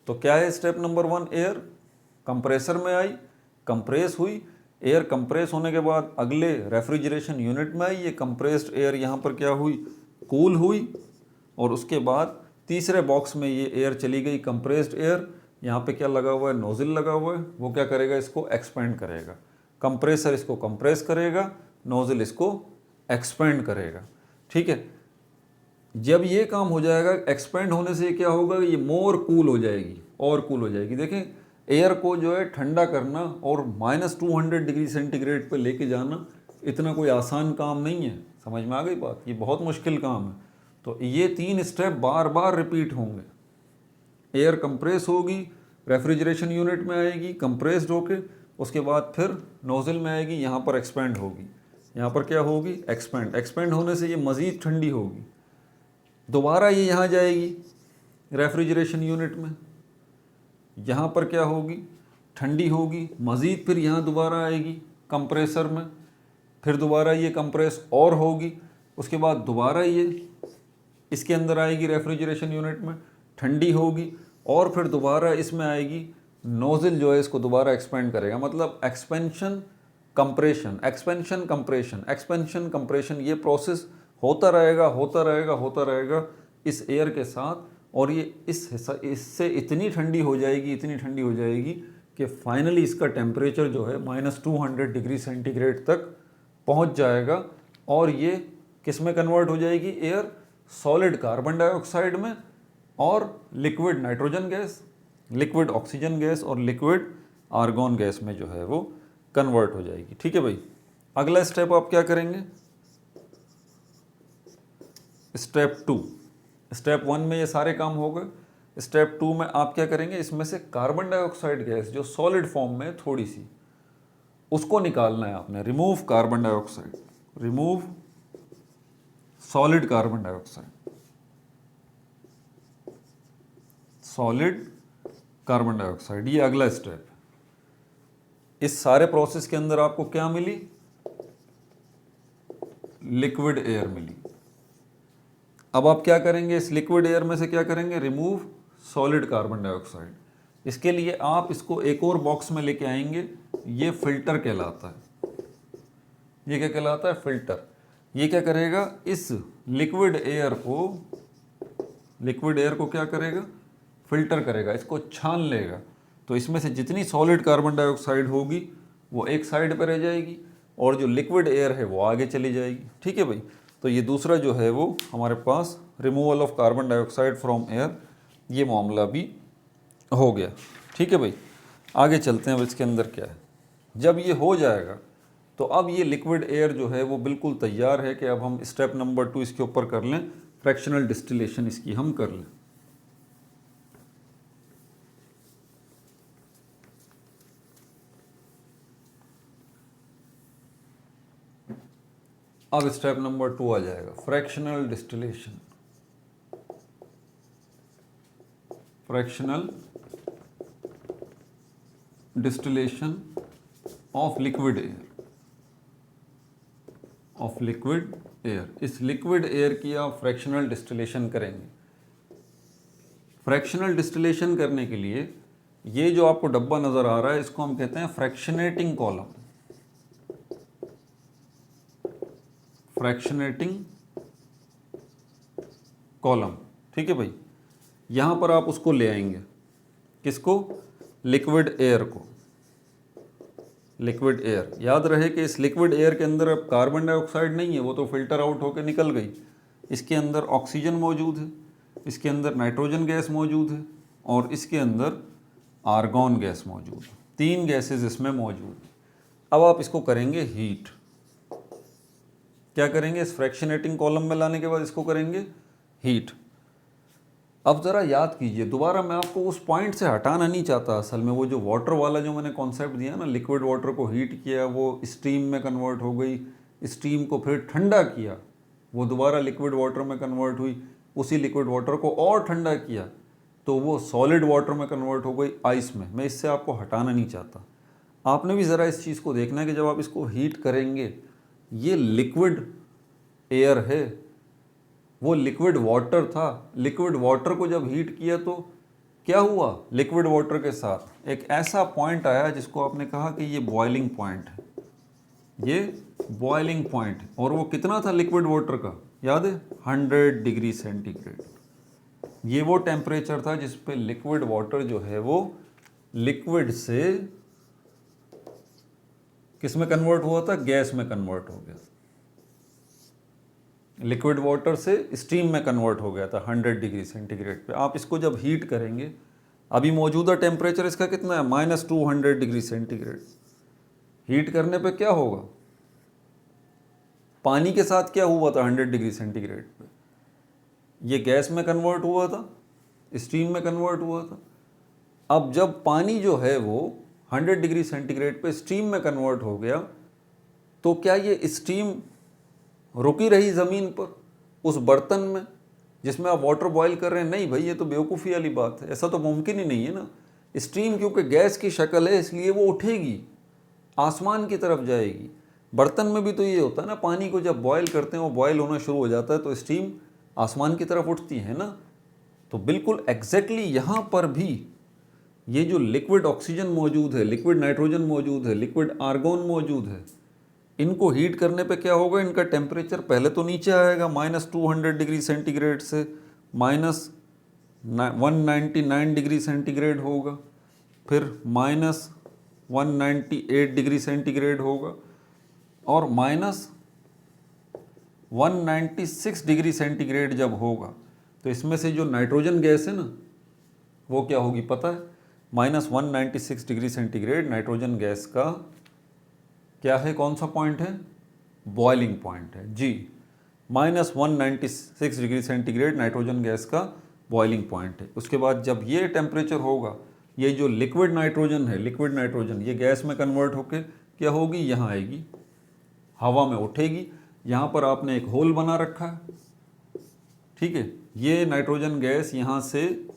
तो क्या है स्टेप नंबर 1? एयर कंप्रेसर में आई, कंप्रेस हुई। एयर कंप्रेस होने के बाद अगले रेफ्रिजरेशन यूनिट में आई। ये कंप्रेस्ड एयर यहाँ पर क्या हुई? कूल हुई और उसके बाद तीसरे बॉक्स में ये एयर चली गई कंप्रेस्ड एयर। यहाँ पे क्या लगा हुआ है, नोजल लगा हुआ है, वो क्या करेगा, इसको एक्सपेंड करेगा। कंप्रेसर इसको कंप्रेस करेगा, नोजल इसको एक्सपेंड करेगा। ठीक है, जब ये काम हो जाएगा, एक्सपेंड होने से क्या होगा, ये मोर कूल हो जाएगी और कूल हो जाएगी। देखें, एयर को जो है ठंडा करना और -200 डिग्री सेंटीग्रेड पे लेके जाना इतना कोई आसान काम नहीं है। समझ में आ गई बात, ये बहुत मुश्किल काम है। तो ये 3 स्टेप बार बार रिपीट होंगे। एयर कंप्रेस होगी, रेफ्रिजरेशन यूनिट में आएगी कंप्रेस्ड होके, उसके बाद फिर नोजल में आएगी, यहाँ पर एक्सपेंड होगी, यहाँ पर क्या होगी, एक्सपेंड। एक्सपेंड होने से ये मज़ीद ठंडी होगी, दोबारा ये यहाँ जाएगी रेफ्रिजरेशन यूनिट में, यहाँ पर क्या होगी, ठंडी होगी, मज़ीद फिर यहाँ दोबारा आएगी कंप्रेसर में, फिर दोबारा ये कंप्रेस और होगी, उसके बाद दोबारा ये इसके अंदर आएगी रेफ्रिजरेशन यूनिट में, ठंडी होगी, और फिर दोबारा इसमें आएगी, नोजल जो है इसको दोबारा एक्सपेंड करेगा। मतलब expansion compression, expansion compression, expansion compression, ये प्रोसेस होता रहेगा होता रहेगा होता रहेगा इस एयर के साथ। और ये इससे इतनी ठंडी हो जाएगी, इतनी ठंडी हो जाएगी कि फाइनली इसका टेम्परेचर जो है -200 डिग्री सेंटीग्रेड तक पहुंच जाएगा। और ये किस में कन्वर्ट हो जाएगी, एयर सॉलिड कार्बन डाइऑक्साइड में, और liquid nitrogen gas, liquid oxygen gas और लिक्विड आर्गॉन गैस में जो है वो कन्वर्ट हो जाएगी। ठीक है भाई, अगला स्टेप आप क्या करेंगे, स्टेप 2। स्टेप 1 में ये सारे काम हो गए। स्टेप 2 में आप क्या करेंगे, इसमें से कार्बन डाइऑक्साइड गैस जो सॉलिड फॉर्म में थोड़ी सी, उसको निकालना है आपने। Remove carbon dioxide, remove solid carbon dioxide, solid carbon dioxide, ये अगला स्टेप। इस सारे प्रोसेस के अंदर आपको क्या मिली, लिक्विड एयर मिली। अब आप क्या करेंगे, इस लिक्विड एयर में से क्या करेंगे, रिमूव सॉलिड कार्बन डाइऑक्साइड। इसके लिए आप इसको एक और बॉक्स में लेके आएंगे, ये फिल्टर कहलाता है। ये क्या कहलाता है, फिल्टर। ये क्या करेगा, इस लिक्विड एयर को क्या करेगा, फिल्टर करेगा, इसको छान लेगा। तो इसमें से जितनी सॉलिड कार्बन डाइऑक्साइड होगी वो एक साइड पर रह जाएगी, और जो लिक्विड एयर है वो आगे चली जाएगी। ठीक है भाई, तो ये दूसरा जो है वो हमारे पास removal of carbon dioxide from air, ये मामला भी हो गया। ठीक है भाई, आगे चलते हैं। अब इसके अंदर क्या है, जब ये हो जाएगा तो अब ये लिक्विड एयर जो है वो बिल्कुल तैयार है कि अब हम स्टेप नंबर 2 इसके ऊपर कर लें, फ्रैक्शनल डिस्टिलेशन इसकी हम कर लें। अब स्टेप नंबर 2 आ जाएगा, fractional distillation. Fractional distillation of liquid air, of liquid air. इस लिक्विड एयर की आप फ्रैक्शनल डिस्टिलेशन करेंगे। फ्रैक्शनल डिस्टिलेशन करने के लिए ये जो आपको डब्बा नज़र आ रहा है, इसको हम कहते हैं फ्रैक्शनेटिंग कॉलम, फ्रैक्शनेटिंग कॉलम। ठीक है भाई, यहाँ पर आप उसको ले आएंगे, किसको, लिक्विड एयर को। लिक्विड एयर, याद रहे कि इस लिक्विड एयर के अंदर अब कार्बन डाइऑक्साइड नहीं है, वो तो फिल्टर आउट होकर निकल गई। इसके अंदर ऑक्सीजन मौजूद है, इसके अंदर नाइट्रोजन गैस मौजूद है, और इसके अंदर आर्गॉन गैस मौजूद है। 3 गैसेस इसमें मौजूद है। अब आप इसको करेंगे हीट। क्या करेंगे, इस फ्रैक्शनेटिंग कॉलम में लाने के बाद इसको करेंगे हीट। अब ज़रा याद कीजिए, दोबारा मैं आपको उस पॉइंट से हटाना नहीं चाहता। असल में वो जो वाटर वाला जो मैंने कॉन्सेप्ट दिया ना, लिक्विड वाटर को हीट किया, वो स्टीम में कन्वर्ट हो गई, स्टीम को फिर ठंडा किया, वो दोबारा लिक्विड वाटर में कन्वर्ट हुई, उसी लिक्विड वाटर को और ठंडा किया तो वो सॉलिड वाटर में कन्वर्ट हो गई, आइस में। मैं इससे आपको हटाना नहीं चाहता। आपने भी ज़रा इस चीज़ को देखना है कि जब आप इसको हीट करेंगे, ये लिक्विड एयर है, वो लिक्विड वाटर था। लिक्विड वाटर को जब हीट किया तो क्या हुआ, लिक्विड वाटर के साथ एक ऐसा पॉइंट आया जिसको आपने कहा कि ये बॉइलिंग पॉइंट है, ये बॉइलिंग पॉइंट। और वो कितना था लिक्विड वाटर का, याद है 100 डिग्री सेंटीग्रेड। ये वो टेम्परेचर था जिस पे लिक्विड वाटर जो है वो लिक्विड से किस में कन्वर्ट हुआ था, गैस में कन्वर्ट हो गया। लिक्विड वाटर से स्टीम में कन्वर्ट हो गया था 100 डिग्री सेंटीग्रेड पे। आप इसको जब हीट करेंगे, अभी मौजूदा टेम्परेचर इसका कितना है, -200 डिग्री सेंटीग्रेड। हीट करने पे क्या होगा, पानी के साथ क्या हुआ था 100 डिग्री सेंटीग्रेड पे, ये गैस में कन्वर्ट हुआ था, स्टीम में कन्वर्ट हुआ था। अब जब पानी जो है वो 100 डिग्री सेंटीग्रेड पे स्टीम में कन्वर्ट हो गया, तो क्या ये स्टीम रुकी रही ज़मीन पर उस बर्तन में जिसमें आप वाटर बॉईल कर रहे हैं? नहीं भाई, ये तो बेवकूफ़ी वाली बात है, ऐसा तो मुमकिन ही नहीं है ना। स्टीम क्योंकि गैस की शक्ल है इसलिए वो उठेगी, आसमान की तरफ जाएगी। बर्तन में भी तो ये होता है ना, पानी को जब बॉयल करते हैं वो बॉयल होना शुरू हो जाता है तो स्टीम आसमान की तरफ उठती है ना। तो बिल्कुल एग्जैक्टली यहाँ पर भी ये जो लिक्विड ऑक्सीजन मौजूद है, लिक्विड नाइट्रोजन मौजूद है, लिक्विड आर्गोन मौजूद है, इनको हीट करने पे क्या होगा, इनका टेम्परेचर पहले तो नीचे आएगा -200 डिग्री सेंटीग्रेड से -199 डिग्री सेंटीग्रेड होगा, फिर -198 डिग्री सेंटीग्रेड होगा और -196 डिग्री सेंटीग्रेड जब होगा तो इसमें से जो नाइट्रोजन गैस है ना वो क्या होगी पता है, -196 डिग्री सेंटीग्रेड नाइट्रोजन गैस का क्या है, कौन सा पॉइंट है, बॉइलिंग पॉइंट है जी। -196 डिग्री सेंटीग्रेड नाइट्रोजन गैस का बॉइलिंग पॉइंट है। उसके बाद जब ये टेम्परेचर होगा, ये जो लिक्विड नाइट्रोजन है, लिक्विड नाइट्रोजन ये गैस में कन्वर्ट होकर क्या होगी, यहाँ आएगी, हवा में उठेगी। यहाँ पर आपने एक होल बना रखा है, ठीक है। ये नाइट्रोजन गैस यहाँ से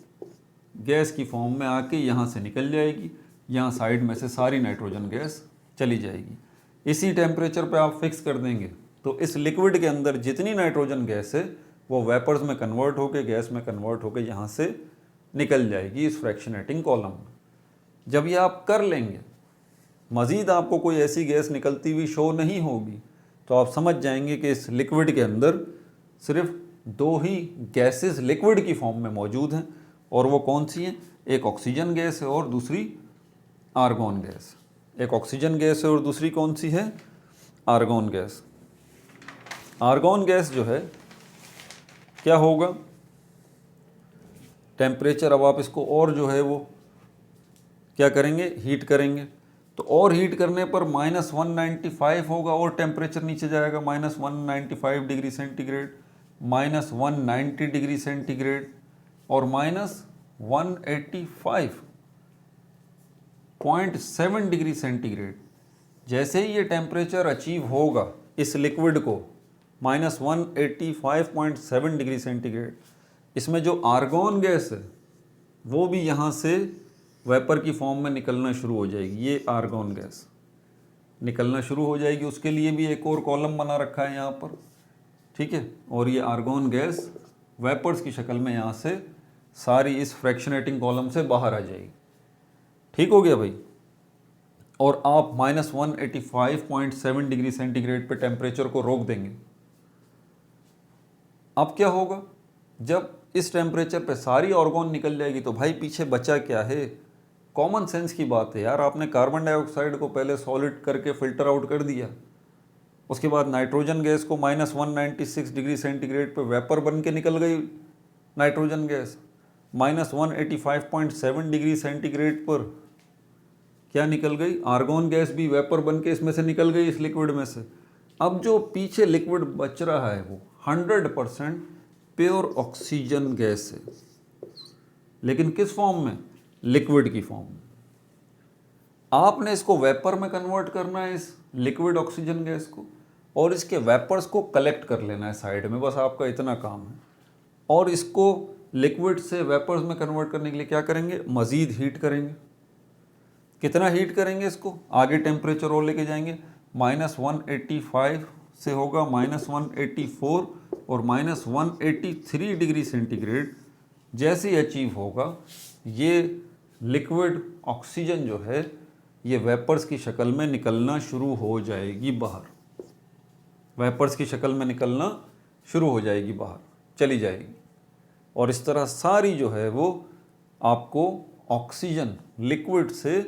गैस की फॉर्म में आके यहाँ से निकल जाएगी, यहाँ साइड में से सारी नाइट्रोजन गैस चली जाएगी। इसी टेम्परेचर पे आप फिक्स कर देंगे तो इस लिक्विड के अंदर जितनी नाइट्रोजन गैस है वो वेपर्स में कन्वर्ट होकर, गैस में कन्वर्ट होकर यहाँ से निकल जाएगी इस फ्रैक्शनेटिंग कॉलम में। जब ये आप कर लेंगे, मज़ीद आपको कोई ऐसी गैस निकलती हुई शो नहीं होगी, तो आप समझ जाएंगे कि इस लिक्विड के अंदर सिर्फ दो ही गैसेस लिक्विड की फॉर्म में मौजूद हैं, और वो कौन सी हैं, एक ऑक्सीजन गैस है और दूसरी आर्गॉन गैस। एक ऑक्सीजन गैस है और दूसरी कौन सी है, आर्गॉन गैस। आर्गॉन गैस जो है क्या होगा, टेम्परेचर, अब आप इसको और जो है वो क्या करेंगे, हीट करेंगे, तो और हीट करने पर -195 होगा और टेम्परेचर नीचे जाएगा, -195 डिग्री सेंटीग्रेड, -190 डिग्री सेंटीग्रेड और -185.7 डिग्री सेंटीग्रेड। जैसे ही ये टेम्परेचर अचीव होगा इस लिक्विड को, -185.7 डिग्री सेंटीग्रेड, इसमें जो आर्गॉन गैस है वो भी यहाँ से वेपर की फॉर्म में निकलना शुरू हो जाएगी। ये आर्गॉन गैस निकलना शुरू हो जाएगी, उसके लिए भी एक और कॉलम बना रखा है यहाँ पर, ठीक है। और ये आर्गॉन गैस वेपर्स की शक्ल में यहाँ से सारी इस फ्रैक्शनेटिंग कॉलम से बाहर आ जाएगी। ठीक हो गया भाई। और आप -185.7 डिग्री सेंटीग्रेड पे टेम्परेचर को रोक देंगे। अब क्या होगा, जब इस टेम्परेचर पे सारी आर्गॉन निकल जाएगी तो भाई पीछे बचा क्या है, कॉमन सेंस की बात है यार। आपने कार्बन डाइऑक्साइड को पहले सॉलिड करके फिल्टर आउट कर दिया, उसके बाद नाइट्रोजन गैस को -196 डिग्री सेंटीग्रेड पे वेपर बन के निकल गई नाइट्रोजन गैस, -185.7 डिग्री सेंटीग्रेड पर क्या निकल गई, आर्गॉन गैस भी वेपर बन के इसमें से निकल गई, इस लिक्विड में से। अब जो पीछे लिक्विड बच रहा है वो 100% प्योर ऑक्सीजन गैस है, लेकिन किस फॉर्म में, लिक्विड की फॉर्म में। आपने इसको वेपर में कन्वर्ट करना है, इस लिक्विड ऑक्सीजन गैस को, और इसके वेपर्स को कलेक्ट कर लेना है साइड में, बस आपका इतना काम है। और इसको लिक्विड से वेपर्स में कन्वर्ट करने के लिए क्या करेंगे, मज़ीद हीट करेंगे। कितना हीट करेंगे इसको, आगे टेम्परेचर और लेके जाएंगे, -185 से होगा -184 और -183 डिग्री सेंटीग्रेड जैसे ही अचीव होगा, ये लिक्विड ऑक्सीजन जो है ये वेपर्स की शक्ल में निकलना शुरू हो जाएगी बाहर, वेपर्स की शक्ल में निकलना शुरू हो जाएगी, बाहर चली जाएगी। और इस तरह सारी जो है वो आपको ऑक्सीजन लिक्विड से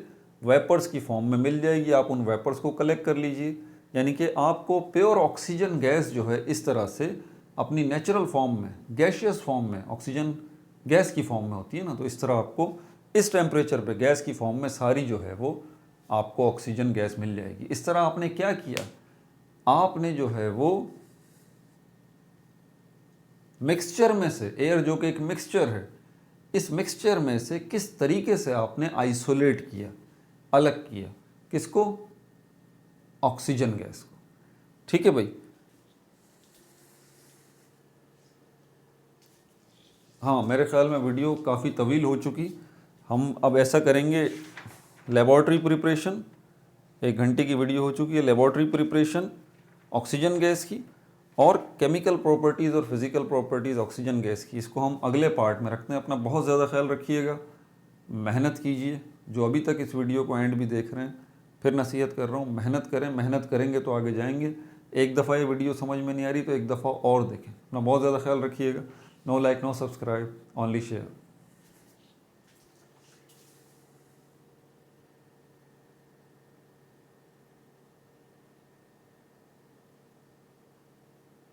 वेपर्स की फॉर्म में मिल जाएगी। आप उन वेपर्स को कलेक्ट कर लीजिए, यानी कि आपको प्योर ऑक्सीजन गैस जो है इस तरह से अपनी नेचुरल फॉर्म में, गैशियस फॉर्म में, ऑक्सीजन गैस की फॉर्म में होती है ना, तो इस तरह आपको इस टेम्परेचर पे गैस की फॉर्म में सारी जो है वो आपको ऑक्सीजन गैस मिल जाएगी। इस तरह आपने क्या किया, आपने जो है वो मिक्सचर में से, एयर जो कि एक मिक्सचर है, इस मिक्सचर में से किस तरीके से आपने आइसोलेट किया, अलग किया, किसको, ऑक्सीजन गैस को। ठीक है भाई। हाँ, मेरे ख्याल में वीडियो काफ़ी तवील हो चुकी। हम अब ऐसा करेंगे, लेबॉर्ट्री प्रिपरेशन 1 घंटे की वीडियो हो चुकी है, लेबॉर्ट्री प्रिपरेशन ऑक्सीजन गैस की और केमिकल प्रॉपर्टीज़ और फिज़िकल प्रॉपर्टीज़ ऑक्सीजन गैस की, इसको हम अगले पार्ट में रखते हैं। अपना बहुत ज़्यादा ख्याल रखिएगा, मेहनत कीजिए। जो अभी तक इस वीडियो को एंड भी देख रहे हैं, फिर नसीहत कर रहा हूँ, मेहनत करें, मेहनत करेंगे तो आगे जाएंगे। एक दफ़ा ये वीडियो समझ में नहीं आ रही तो एक दफ़ा और देखें। अपना बहुत ज़्यादा ख्याल रखिएगा। No like, no subscribe, only share.